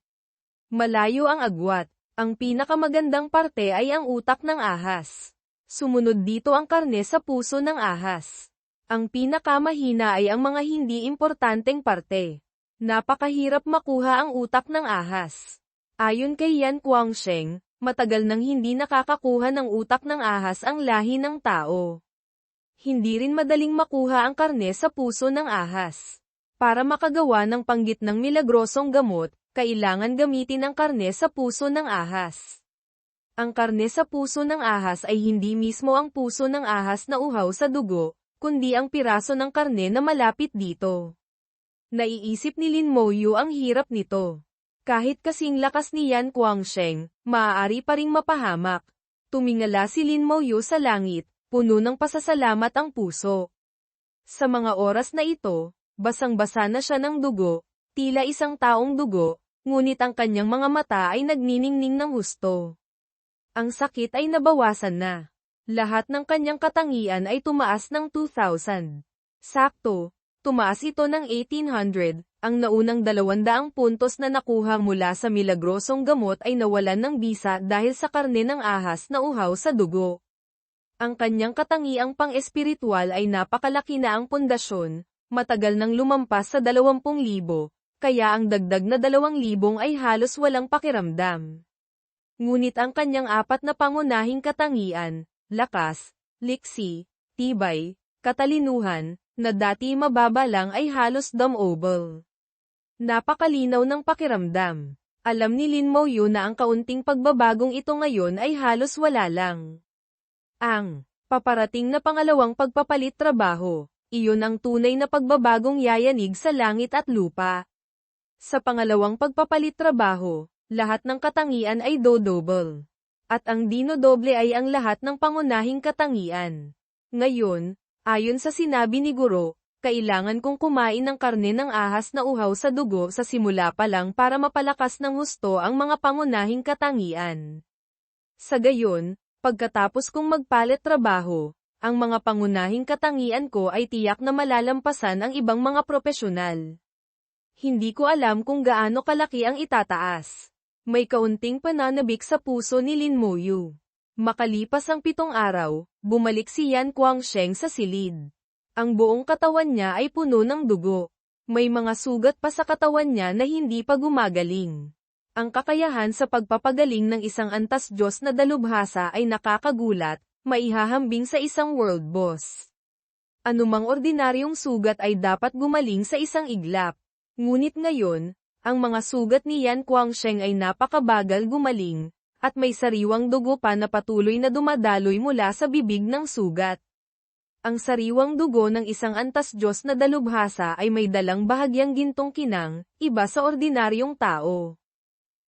Malayo ang agwat, ang pinakamagandang parte ay ang utak ng ahas. Sumunod dito ang karne sa puso ng ahas. Ang pinakamahina ay ang mga hindi importanteng parte. Napakahirap makuha ang utak ng ahas. Ayon kay Yan Guangsheng, matagal nang hindi nakakakuha ng utak ng ahas ang lahi ng tao. Hindi rin madaling makuha ang karne sa puso ng ahas. Para makagawa ng panggitnang milagrosong gamot, kailangan gamitin ang karne sa puso ng ahas. Ang karne sa puso ng ahas ay hindi mismo ang puso ng ahas na uhaw sa dugo, kundi ang piraso ng karne na malapit dito. Naiisip ni Lin Moyu ang hirap nito. Kahit kasing lakas ni Yan Guangsheng, maaari pa ring mapahamak. Tumingala si Lin Moyu sa langit, puno ng pasasalamat ang puso. Sa mga oras na ito, basang-basa na siya ng dugo, tila isang taong dugo, ngunit ang kanyang mga mata ay nagniningning ng husto. Ang sakit ay nabawasan na. Lahat ng kanyang katangian ay tumaas ng 2,000. Sakto, tumaas ito ng 1,800, ang naunang 200 puntos na nakuha mula sa milagrosong gamot ay nawalan ng bisa dahil sa karne ng ahas na uhaw sa dugo. Ang kanyang katangiang pang-espiritual ay napakalaki na ang pundasyon, matagal nang lumampas sa 20,000, kaya ang dagdag na 2,000 ay halos walang pakiramdam. Ngunit ang kanyang apat na pangunahing katangian, lakas, liksi, tibay, katalinuhan, na dati mababa lang ay halos dumobble. Napakalinaw ng pakiramdam. Alam ni Lin Moyu na ang kaunting pagbabagong ito ngayon ay halos wala lang. Ang paparating na pangalawang pagpapalit trabaho, iyon ang tunay na pagbabagong yayanig sa langit at lupa. Sa pangalawang pagpapalit trabaho, lahat ng katangian ay double. At ang dinodoble ay ang lahat ng pangunahing katangian. Ngayon, ayon sa sinabi ni Guro, kailangan kong kumain ng karne ng ahas na uhaw sa dugo sa simula pa lang para mapalakas ng husto ang mga pangunahing katangian. Sa gayon, pagkatapos kong magpalit trabaho, ang mga pangunahing katangian ko ay tiyak na malalampasan ang ibang mga propesyonal. Hindi ko alam kung gaano kalaki ang itataas. May kaunting pananabik sa puso ni Lin Moyu. Makalipas ang 7 araw, bumalik si Yan Guangsheng sa silid. Ang buong katawan niya ay puno ng dugo. May mga sugat pa sa katawan niya na hindi pa gumagaling. Ang kakayahan sa pagpapagaling ng isang antas Diyos na dalubhasa ay nakakagulat, maihahambing sa isang world boss. Anumang ordinaryong sugat ay dapat gumaling sa isang iglap. Ngunit ngayon, ang mga sugat ni Yan Guangsheng ay napakabagal gumaling, at may sariwang dugo pa na patuloy na dumadaloy mula sa bibig ng sugat. Ang sariwang dugo ng isang antas Diyos na dalubhasa ay may dalang bahagyang gintong kinang, iba sa ordinaryong tao.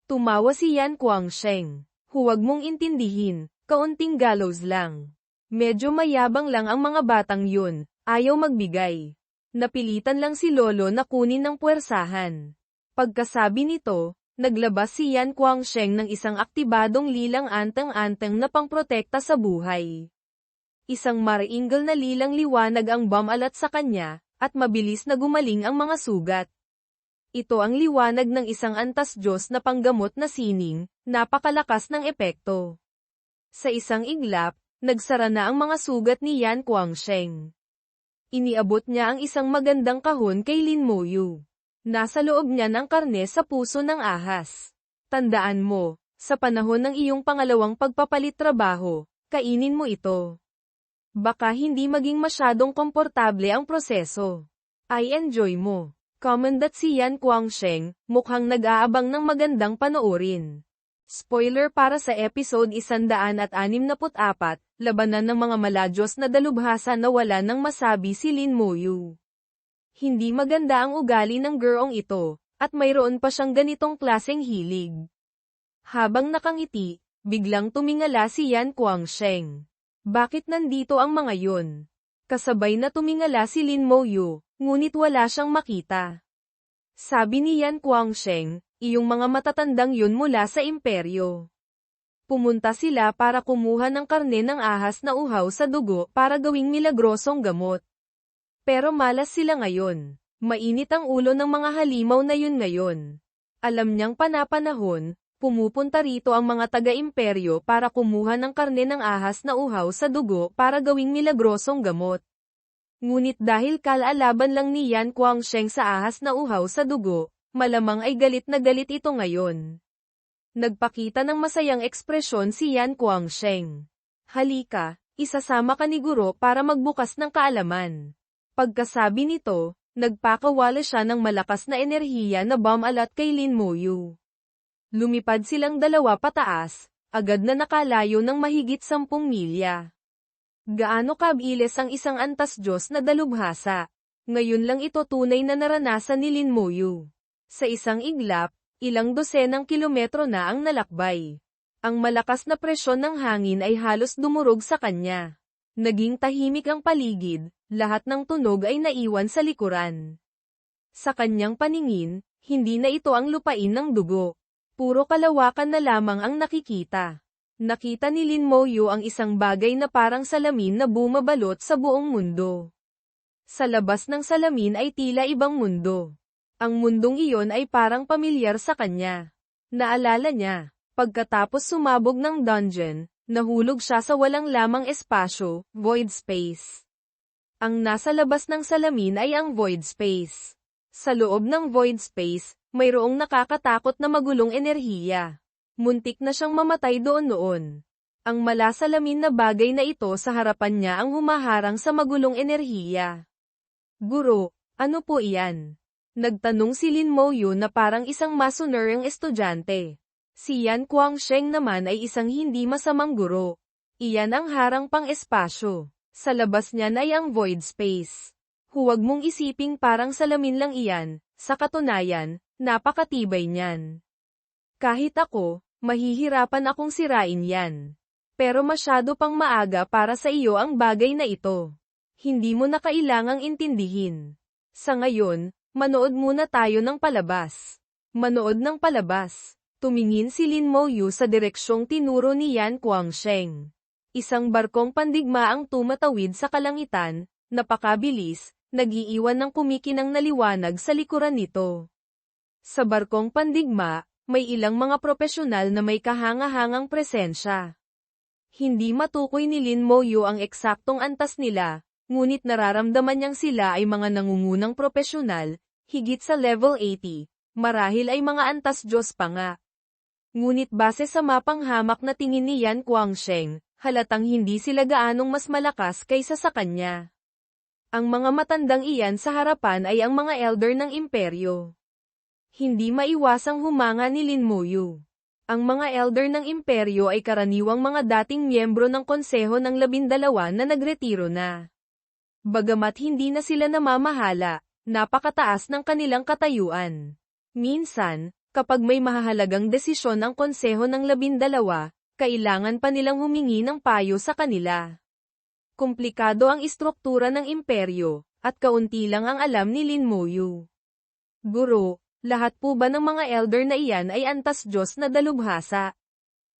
Tumawa si Yan Guangsheng. Huwag mong intindihin, kaunting gallows lang. Medyo mayabang lang ang mga batang yun, ayaw magbigay. Napilitan lang si Lolo na kunin ng puwersahan. Pagkasabi nito, naglabas si Yan Guangsheng ng isang aktibadong lilang anteng-anteng na pangprotekta sa buhay. Isang maraingal na lilang liwanag ang bumalat sa kanya, at mabilis na gumaling ang mga sugat. Ito ang liwanag ng isang antas Diyos na panggamot na sining, napakalakas ng epekto. Sa isang iglap, nagsara na ang mga sugat ni Yan Guangsheng. Iniabot niya ang isang magandang kahon kay Lin Moyu. Nasa loob niya ng karne sa puso ng ahas. Tandaan mo, sa panahon ng iyong pangalawang pagpapalit trabaho, kainin mo ito. Baka hindi maging masyadong komportable ang proseso. I enjoy mo. Commendat si Yan Guangsheng, mukhang nag-aabang ng magandang panoorin. Spoiler para sa episode 164, labanan ng mga maladyos na dalubhasa na wala nang masabi si Lin Moyu. Hindi maganda ang ugali ng girong ito, at mayroon pa siyang ganitong klaseng hilig. Habang nakangiti, biglang tumingala si Yan Guangsheng. Bakit nandito ang mga yun? Kasabay na tumingala si Lin Moyu, ngunit wala siyang makita. Sabi ni Yan Guangsheng, iyong mga matatandang yun mula sa imperyo. Pumunta sila para kumuha ng karne ng ahas na uhaw sa dugo para gawing milagrosong gamot. Pero malas sila ngayon. Mainit ang ulo ng mga halimaw na yun ngayon. Alam niyang panapanahon, pumupunta rito ang mga taga-imperyo para kumuha ng karne ng ahas na uhaw sa dugo para gawing milagrosong gamot. Ngunit dahil kalalaban lang ni Yan Guangsheng sa ahas na uhaw sa dugo, malamang ay galit na galit ito ngayon. Nagpakita ng masayang ekspresyon si Yan Guangsheng. Halika, isasama ka ni Guro para magbukas ng kaalaman. Pagkasabi nito, nagpakawala siya ng malakas na enerhiya na bumalat kay Lin Moyu. Lumipad silang dalawa pataas, agad na nakalayo ng mahigit 10 milya. Gaano kabilis ang isang antas Diyos na dalubhasa. Ngayon lang ito tunay na naranasan ni Lin Moyu. Sa isang iglap, ilang dosenang kilometro na ang nalakbay. Ang malakas na presyon ng hangin ay halos dumurog sa kanya. Naging tahimik ang paligid, lahat ng tunog ay naiwan sa likuran. Sa kanyang paningin, hindi na ito ang lupain ng dugo. Puro kalawakan na lamang ang nakikita. Nakita ni Lin Moyu ang isang bagay na parang salamin na bumabalot sa buong mundo. Sa labas ng salamin ay tila ibang mundo. Ang mundong iyon ay parang pamilyar sa kanya. Naalala niya, pagkatapos sumabog ng dungeon, nahulog siya sa walang lamang espasyo, void space. Ang nasa labas ng salamin ay ang void space. Sa loob ng void space, mayroong nakakatakot na magulong enerhiya. Muntik na siyang mamatay doon. Ang malasalamin na bagay na ito sa harapan niya ang humaharang sa magulong enerhiya. Guro, ano po iyan? Nagtanong si Lin Moyu na parang isang masunuring estudyante. Si Yan Guangsheng naman ay isang hindi masamang guro. Iyan ang harang pang-espasyo. Sa labas niyan ay ang void space. Huwag mong isiping parang salamin lang iyan, sa katunayan, napakatibay niyan. Kahit ako, mahihirapan akong sirain yan. Pero masyado pang maaga para sa iyo ang bagay na ito. Hindi mo na kailangang intindihin. Sa ngayon, manood muna tayo ng palabas. Manood ng palabas. Tumingin si Lin Moyu sa direksyong tinuro ni Yan Guangsheng. Isang barkong pandigma ang tumatawid sa kalangitan, napakabilis, nag-iiwan ng kumikinang na liwanag sa likuran nito. Sa barkong pandigma, may ilang mga propesyonal na may kahanga-hangang presensya. Hindi matukoy ni Lin Moyu ang eksaktong antas nila, ngunit nararamdaman niyang sila ay mga nangungunang propesyonal, higit sa level 80, marahil ay mga antas Diyos pa nga. Ngunit base sa mapang hamak na tingin ni Yan Guangsheng, halatang hindi sila gaanong mas malakas kaysa sa kanya. Ang mga matandang iyan sa harapan ay ang mga elder ng imperyo. Hindi maiwasang humanga ni Lin Moyu. Ang mga elder ng imperyo ay karaniwang mga dating miyembro ng konseho ng 12 na nagretiro na. Bagamat hindi na sila namamahala, napakataas ng kanilang katayuan. Minsan, kapag may mahahalagang desisyon ang konseho ng 12, kailangan pa nilang humingi ng payo sa kanila. Komplikado ang istruktura ng imperyo, at kaunti lang ang alam ni Lin Moyu. Guro, lahat po ba ng mga elder na iyan ay antas Diyos na dalubhasa?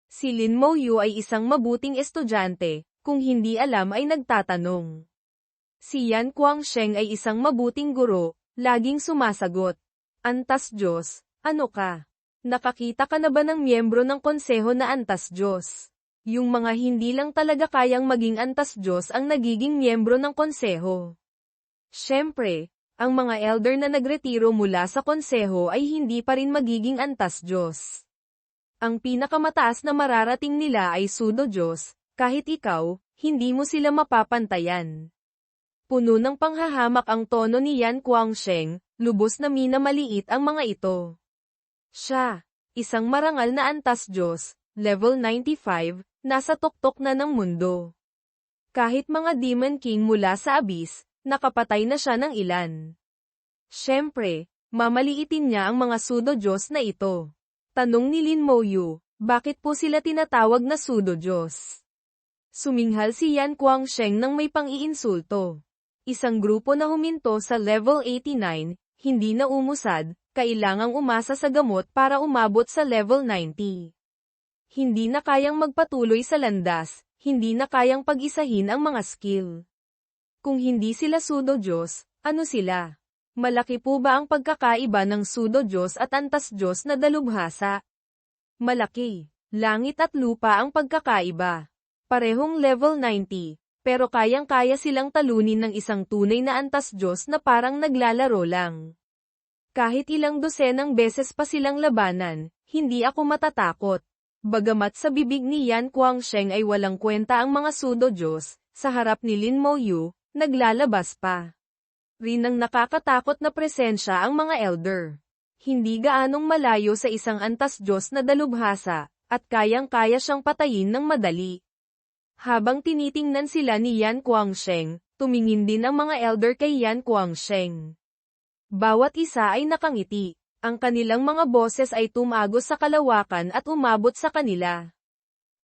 Si Lin Moyu ay isang mabuting estudyante, kung hindi alam ay nagtatanong. Si Yan Guangsheng ay isang mabuting guro, laging sumasagot. Antas Diyos, ano ka? Nakakita ka na ba ng miyembro ng konseho na antas Diyos? Yung mga hindi lang talaga kayang maging antas Diyos ang nagiging miyembro ng konseho. Siyempre, ang mga elder na nagretiro mula sa konseho ay hindi pa rin magiging antas Diyos. Ang pinakamataas na mararating nila ay pseudo-Diyos, kahit ikaw, hindi mo sila mapapantayan. Puno ng panghahamak ang tono ni Yan Guangsheng, lubos na minamaliit ang mga ito. Siya, isang marangal na antas Diyos, level 95, nasa tuktok na ng mundo. Kahit mga Demon King mula sa Abyss, nakapatay na siya ng ilan. Siyempre, mamaliitin niya ang mga pseudo-Diyos na ito. Tanong ni Lin Moyu, bakit po sila tinatawag na pseudo-Diyos? Suminghal si Yan Guangsheng nang may pang-iinsulto. Isang grupo na huminto sa level 89, hindi na umusad, kailangang umasa sa gamot para umabot sa level 90. Hindi na kayang magpatuloy sa landas, hindi na kayang pag-isahin ang mga skill. Kung hindi sila pseudo-Diyos, ano sila? Malaki po ba ang pagkakaiba ng pseudo-Diyos at antas Diyos na dalubhasa? Malaki. Langit at lupa ang pagkakaiba. Parehong level 90, pero kayang-kaya silang talunin ng isang tunay na antas Diyos na parang naglalaro lang. Kahit ilang dosenang beses pa silang labanan, hindi ako matatakot. Bagamat sa bibig ni Yan Guangsheng ay walang kwenta ang mga pseudo-Diyos, sa harap ni Lin Moyu, naglalabas pa rin ng nakakatakot na presensya ang mga elder. Hindi gaanong malayo sa isang antas Diyos na dalubhasa, at kayang-kaya siyang patayin ng madali. Habang tinitingnan sila ni Yan Guangsheng, tumingin din ang mga elder kay Yan Guangsheng. Bawat isa ay nakangiti. Ang kanilang mga boses ay tumagos sa kalawakan at umabot sa kanila.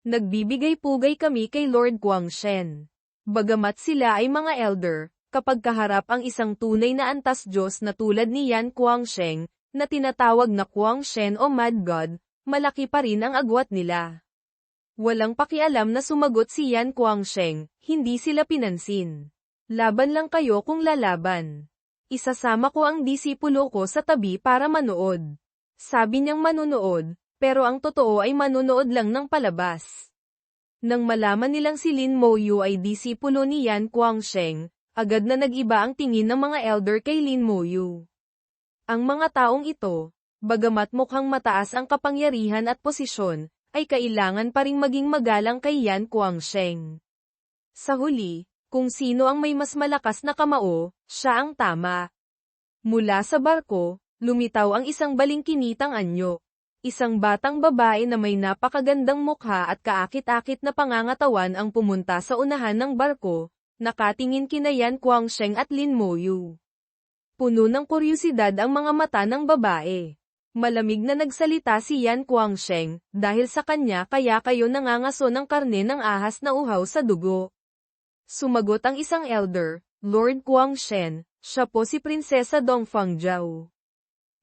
Nagbibigay-pugay kami kay Lord Guangsheng. Bagamat sila ay mga elder, kapag kaharap ang isang tunay na antas Diyos na tulad ni Yan Guangsheng, na tinatawag na Guangsheng o Mad God, malaki pa rin ang agwat nila. Walang pakialam na sumagot si Yan Guangsheng, hindi sila pinansin. Laban lang kayo kung lalaban. Isasama ko ang disipulo ko sa tabi para manood. Sabi niyang manunood, pero ang totoo ay manunood lang ng palabas. Nang malaman nilang si Lin Moyu ay disipulo ni Yan Guangsheng, agad na nag-iba ang tingin ng mga elder kay Lin Moyu. Ang mga taong ito, bagamat mukhang mataas ang kapangyarihan at posisyon, ay kailangan pa ring maging magalang kay Yan Guangsheng. Sa huli, kung sino ang may mas malakas na kamao, siya ang tama. Mula sa barko, lumitaw ang isang balingkinitang anyo. Isang batang babae na may napakagandang mukha at kaakit-akit na pangangatawan ang pumunta sa unahan ng barko, nakatingin kina Yan Guangsheng at Lin Moyu. Puno ng kuryosidad ang mga mata ng babae. Malamig na nagsalita si Yan Guangsheng, dahil sa kanya kaya kayo nangangaso ng karne ng ahas na uhaw sa dugo. Sumagot ang isang elder, Lord Guangsheng, siya po si Prinsesa Dongfangjiao.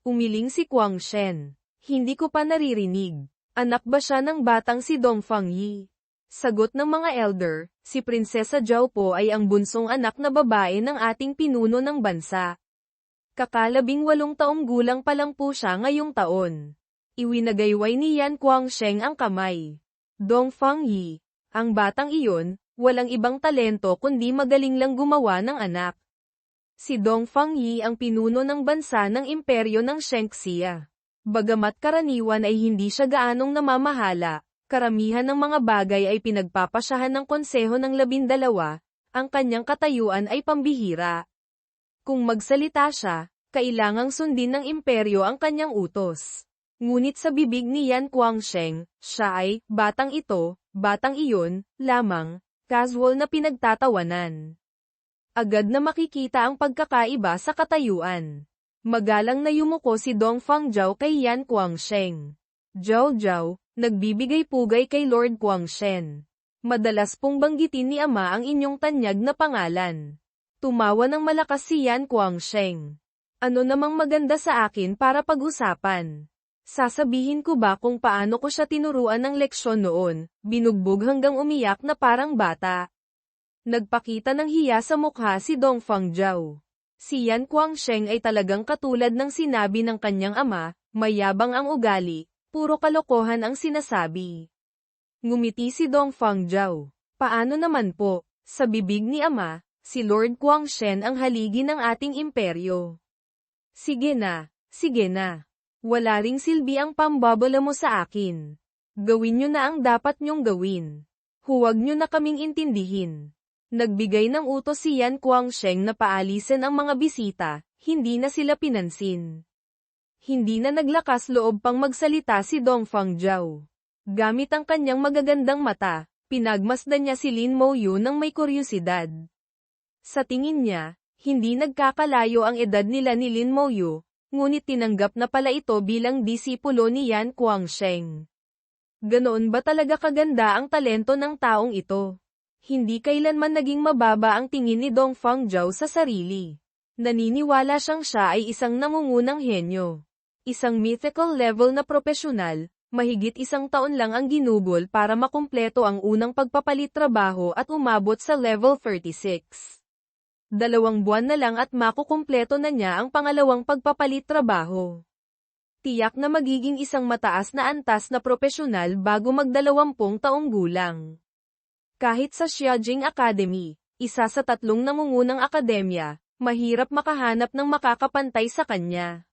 Umiling si Guangsheng. Hindi ko pa naririnig. Anak ba siya ng batang si Dongfangyi? Sagot ng mga elder, si Prinsesa Jiao po ay ang bunsong anak na babae ng ating pinuno ng bansa. Kakalabing 8 taong gulang pa lang po siya ngayong taon. Iwinagayway ni Yan Guangsheng ang kamay. Dongfangyi, ang batang iyon, walang ibang talento kundi magaling lang gumawa ng anak. Si Dongfangyi ang pinuno ng bansa ng imperyo ng Shengxia. Bagamat karaniwan ay hindi siya gaanong namamahala, karamihan ng mga bagay ay pinagpapasyahan ng konseho ng 12, ang kanyang katayuan ay pambihira. Kung magsalita siya, kailangang sundin ng imperyo ang kanyang utos. Ngunit sa bibig ni Yan Guangsheng, siya ay, batang ito, batang iyon, lamang, casual na pinagtatawanan. Agad na makikita ang pagkakaiba sa katayuan. Magalang na yumuko si Dongfangjiao kay Yan Guangsheng. Jiao, nagbibigay-pugay kay Lord Guangsheng. Madalas pong banggitin ni Ama ang inyong tanyag na pangalan. Tumawa ng malakas si Yan Guangsheng. Ano namang maganda sa akin para pag-usapan? Sasabihin ko ba kung paano ko siya tinuruan ng leksyon noon, binugbog hanggang umiyak na parang bata? Nagpakita ng hiya sa mukha si Dongfangjiao. Si Yan Guangsheng ay talagang katulad ng sinabi ng kanyang ama, mayabang ang ugali, puro kalokohan ang sinasabi. Ngumiti si Dongfangjiao. Paano naman po, sa bibig ni Ama, si Lord Guangsheng ang haligi ng ating imperyo. Sige na, sige na. Wala ring silbi ang pambabala mo sa akin. Gawin nyo na ang dapat nyong gawin. Huwag nyo na kaming intindihin. Nagbigay ng utos si Yan Guangsheng na paalisin ang mga bisita, hindi na sila pinansin. Hindi na naglakas loob pang magsalita si Dongfangjiao. Gamit ang kanyang magagandang mata, pinagmasdan niya si Lin Moyu ng may kuryosidad. Sa tingin niya, hindi nagkakalayo ang edad nila ni Lin Moyu, ngunit tinanggap na pala ito bilang disipulo ni Yan Guangsheng. Ganoon ba talaga kaganda ang talento ng taong ito? Hindi kailanman naging mababa ang tingin ni Dongfangjiao sa sarili. Naniniwala siyang siya ay isang nangungunang henyo. Isang mythical level na propesyonal, mahigit 1 taon lang ang ginugol para makumpleto ang unang pagpapalit trabaho at umabot sa level 36. 2 buwan na lang at makukumpleto na niya ang pangalawang pagpapalit trabaho. Tiyak na magiging isang mataas na antas na propesyonal bago mag-20 taong gulang. Kahit sa Xiajing Academy, isa sa 3 nangungunang akademya, mahirap makahanap ng makakapantay sa kanya.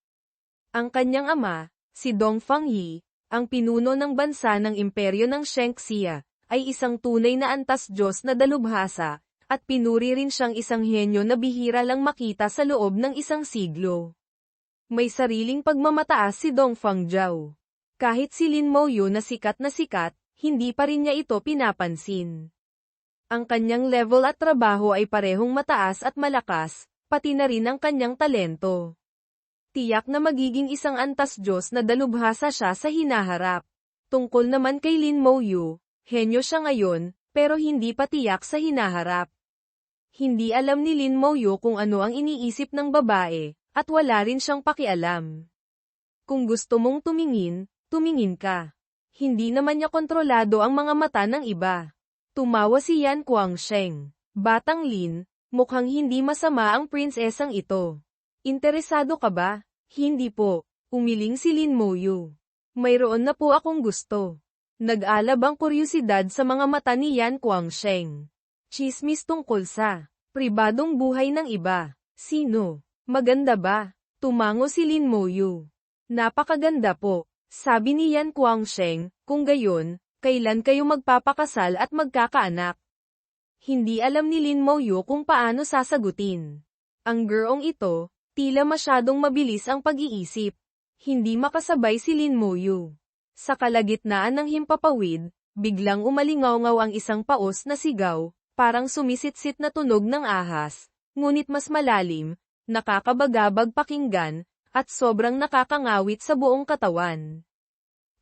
Ang kanyang ama, si Dongfangyi, Ang pinuno ng bansa ng imperyo ng Shengxia, ay isang tunay na antas Diyos na dalubhasa, at pinuri rin siyang isang henyo na bihira lang makita sa loob ng isang siglo. May sariling pagmamataas si Dong Fangjiao. Kahit si Lin Moyu na sikat, hindi pa rin niya ito pinapansin. Ang kanyang level at trabaho ay parehong mataas at malakas, pati na rin ang kanyang talento. Tiyak na magiging isang antas Diyos na dalubhasa siya sa hinaharap. Tungkol naman kay Lin Moyu, henyo siya ngayon, pero hindi pa tiyak sa hinaharap. Hindi alam ni Lin Moyu kung ano ang iniisip ng babae, at wala rin siyang pakialam. Kung gusto mong tumingin, tumingin ka. Hindi naman niya kontrolado ang mga mata ng iba. Tumawa si Yan Guangsheng. Batang Lin, mukhang hindi masama ang prinsesang ito. Interesado ka ba? Hindi po, umiling si Lin Moyu. Mayroon na po akong gusto. Nag-alab ang kuryosidad sa mga mata ni Yan Guangsheng. Chismis tungkol sa pribadong buhay ng iba. Sino? Maganda ba? Tumango si Lin Moyu. Napakaganda po, sabi ni Yan Guangsheng. Kung gayon, kailan kayo magpapakasal at magkakaanak? Hindi alam ni Lin Moyu kung paano sasagutin. Ang girong ito, tila masyadong mabilis ang pag-iisip. Hindi makasabay si Lin Moyu. Sa kalagitnaan ng himpapawid, biglang umalingaw-ngaw ang isang paos na sigaw, parang sumisitsit na tunog ng ahas, ngunit mas malalim, nakakabagabag pakinggan, at sobrang nakakangawit sa buong katawan.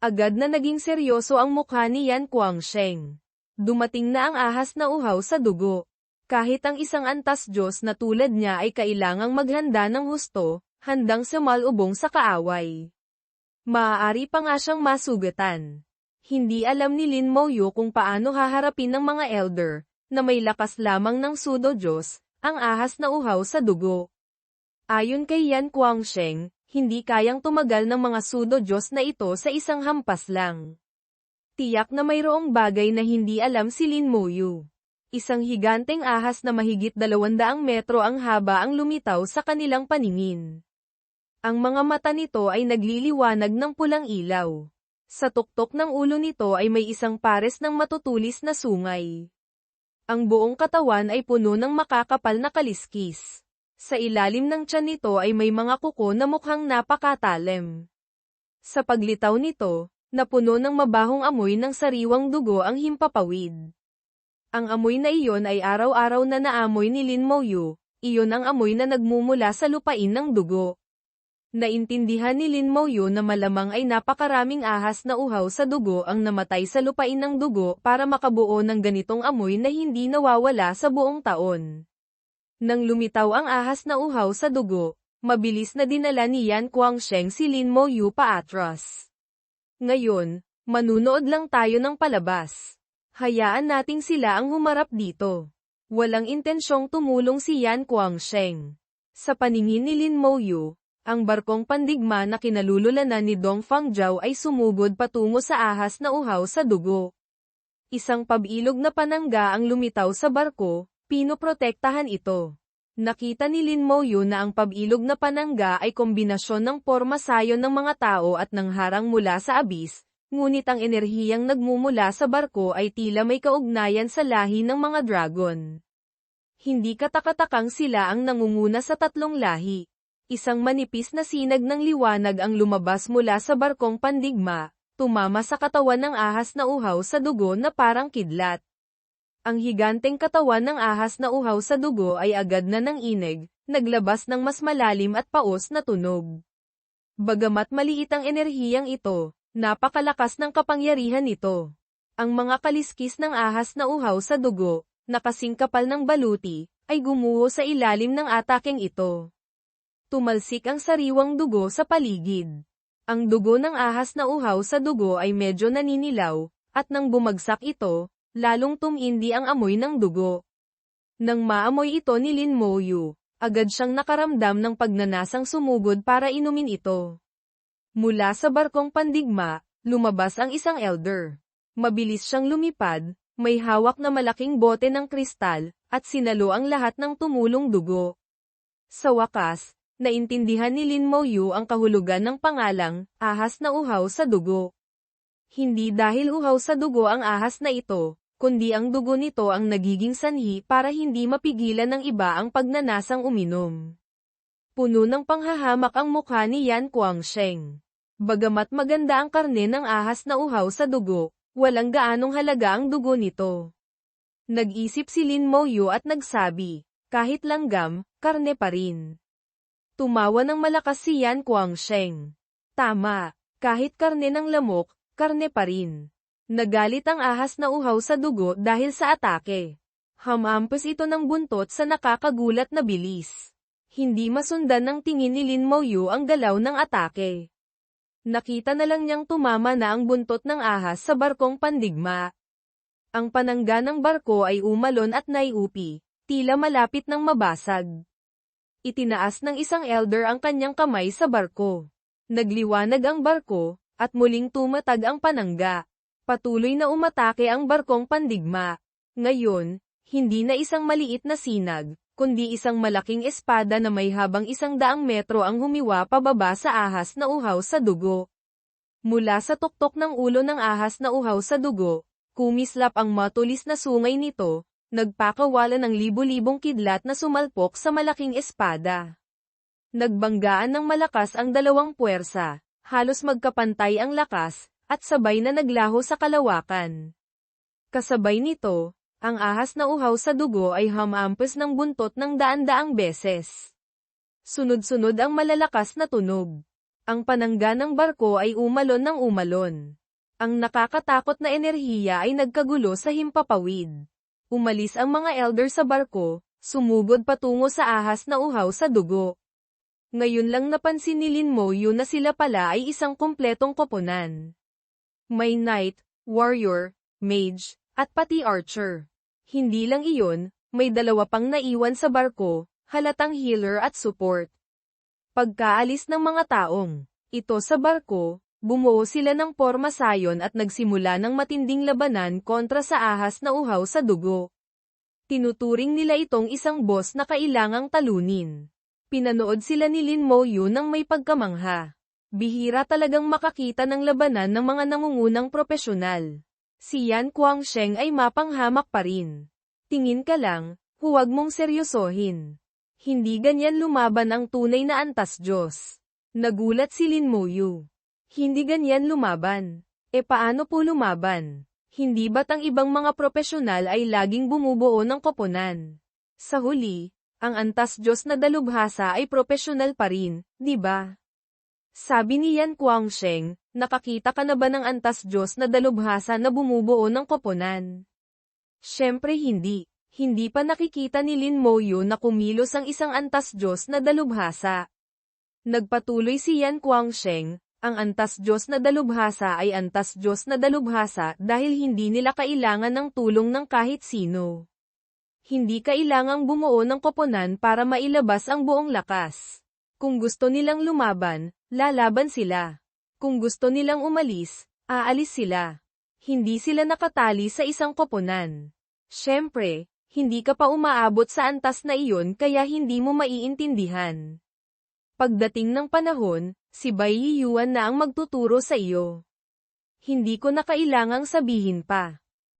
Agad na naging seryoso ang mukha ni Yan Guangsheng. Dumating na ang ahas na uhaw sa dugo. Kahit ang isang antas Diyos na tulad niya ay kailangang maghanda ng husto, handang sumalubong sa kaaway. Maaari pa nga siyang masugatan. Hindi alam ni Lin Moyu kung paano haharapin ng mga elder, na may lakas lamang ng pseudo-Diyos, ang ahas na uhaw sa dugo. Ayon kay Yan Guangsheng, hindi kayang tumagal ng mga pseudo-Diyos na ito sa isang hampas lang. Tiyak na mayroong bagay na hindi alam si Lin Moyu. Isang higanteng ahas na mahigit 200 metro ang haba ang lumitaw sa kanilang paningin. Ang mga mata nito ay nagliliwanag ng pulang ilaw. Sa tuktok ng ulo nito ay may isang pares ng matutulis na sungay. Ang buong katawan ay puno ng makakapal na kaliskis. Sa ilalim ng tiyan nito ay may mga kuko na mukhang napakatalim. Sa paglitaw nito, napuno ng mabahong amoy ng sariwang dugo ang himpapawid. Ang amoy na iyon ay araw-araw na naamoy ni Lin Moyu, iyon ang amoy na nagmumula sa lupain ng dugo. Naintindihan ni Lin Moyu na malamang ay napakaraming ahas na uhaw sa dugo ang namatay sa lupain ng dugo para makabuo ng ganitong amoy na hindi nawawala sa buong taon. Nang lumitaw ang ahas na uhaw sa dugo, mabilis na dinala ni Yan Guangsheng si Lin Moyu paatras. Ngayon, manunood lang tayo ng palabas. Hayaan nating sila ang humarap dito. Walang intensyong tumulong si Yan Guangsheng. Sa paningin ni Lin Moyu, ang barkong pandigma na kinalululanan ni Dong Fangjiao ay sumugod patungo sa ahas na uhaw sa dugo. Isang pabilog na panangga ang lumitaw sa barko, pinoprotektahan ito. Nakita ni Lin Moyu na ang pabilog na panangga ay kombinasyon ng porma sayon ng mga tao at ng harang mula sa abis, ngunit ang enerhiyang nagmumula sa barko ay tila may kaugnayan sa lahi ng mga dragon. Hindi katakatakang sila ang nangunguna sa tatlong lahi. Isang manipis na sinag ng liwanag ang lumabas mula sa barkong pandigma, tumama sa katawan ng ahas na uhaw sa dugo na parang kidlat. Ang higanteng katawan ng ahas na uhaw sa dugo ay agad na nanginig, naglabas ng mas malalim at paos na tunog. Bagamat maliit ang enerhiyang ito, napakalakas ng kapangyarihan nito. Ang mga kaliskis ng ahas na uhaw sa dugo, na kasing kapal ng baluti, ay gumuho sa ilalim ng atakeng ito. Tumalsik ang sariwang dugo sa paligid. Ang dugo ng ahas na uhaw sa dugo ay medyo naninilaw, at nang bumagsak ito, lalong tumindi ang amoy ng dugo. Nang maamoy ito ni Lin Moyu, agad siyang nakaramdam ng pagnanasang sumugod para inumin ito. Mula sa barkong pandigma, lumabas ang isang elder. Mabilis siyang lumipad, may hawak na malaking bote ng kristal, at sinalo ang lahat ng tumulong dugo. Sa wakas, naintindihan ni Lin Moyu ang kahulugan ng pangalang, ahas na uhaw sa dugo. Hindi dahil uhaw sa dugo ang ahas na ito, kundi ang dugo nito ang nagiging sanhi para hindi mapigilan ng iba ang pagnanasang uminom. Puno ng panghahamak ang mukha ni Yan Guangsheng. Bagamat maganda ang karne ng ahas na uhaw sa dugo, walang gaanong halaga ang dugo nito. Nag-isip si Lin Moyu at nagsabi, kahit langgam, karne pa rin. Tumawa ng malakas si Yan Guangsheng. Tama, kahit karne ng lamok, karne pa rin. Nagalit ang ahas na uhaw sa dugo dahil sa atake. Hamampas ito ng buntot sa nakakagulat na bilis. Hindi masundan ng tingin ni Lin Moyu ang galaw ng atake. Nakita na lang niyang tumama na ang buntot ng ahas sa barkong pandigma. Ang panangga ng barko ay umalon at naiupi, tila malapit ng mabasag. Itinaas ng isang elder ang kanyang kamay sa barko. Nagliwanag ang barko, at muling tumatag ang panangga. Patuloy na umatake ang barkong pandigma. Ngayon, hindi na isang maliit na sinag, kundi isang malaking espada na may habang 100 metro ang humiwa pababa sa ahas na uhaw sa dugo. Mula sa tuktok ng ulo ng ahas na uhaw sa dugo, kumislap ang matulis na sungay nito, nagpakawala ng libu-libong kidlat na sumalpok sa malaking espada. Nagbanggaan ng malakas ang dalawang puwersa, halos magkapantay ang lakas, at sabay na naglaho sa kalawakan. Kasabay nito, ang ahas na uhaw sa dugo ay hamampas ng buntot ng daan-daang beses. Sunod-sunod ang malalakas na tunog. Ang panangga ng barko ay umalon ng umalon. Ang nakakatakot na enerhiya ay nagkagulo sa himpapawid. Umalis ang mga elder sa barko, sumugod patungo sa ahas na uhaw sa dugo. Ngayon lang napansin ni Lin Moyu na sila pala ay isang kumpletong koponan. May knight, warrior, mage, at pati archer. Hindi lang iyon, may 2 pang naiwan sa barko, halatang healer at support. Pagkaalis ng mga taong ito sa barko, bumuo sila ng porma sayon at nagsimula ng matinding labanan kontra sa ahas na uhaw sa dugo. Tinuturing nila itong isang boss na kailangang talunin. Pinanood sila ni Lin Moyu nang may pagkamangha. Bihira talagang makakita ng labanan ng mga nangungunang propesyonal. Si Yan Guangsheng ay mapanghamak pa rin. Tingin ka lang, huwag mong seryosohin. Hindi ganyan lumaban ang tunay na antas Diyos. Nagulat si Lin Moyu. Hindi ganyan lumaban. E paano po lumaban? Hindi ba't ang ibang mga propesyonal ay laging bumubuo ng koponan? Sa huli, ang antas Diyos na dalubhasa ay propesyonal pa rin, di ba? Sabi ni Yan Guangsheng, nakakita ka na ba ng antas Diyos na dalubhasa na bumubuo ng koponan? Siyempre hindi. Hindi pa nakikita ni Lin Moyu na kumilos ang isang antas Diyos na dalubhasa. Nagpatuloy si Yan Guangsheng, ang antas Diyos na dalubhasa ay antas Diyos na dalubhasa dahil hindi nila kailangan ng tulong ng kahit sino. Hindi kailangang bumuo ng koponan para mailabas ang buong lakas. Kung gusto nilang lumaban, lalaban sila. Kung gusto nilang umalis, aalis sila. Hindi sila nakatali sa isang koponan. Siyempre, hindi ka pa umaabot sa antas na iyon kaya hindi mo maiintindihan. Pagdating ng panahon, si Bai Yuan na ang magtuturo sa iyo. Hindi ko na kailangang sabihin pa.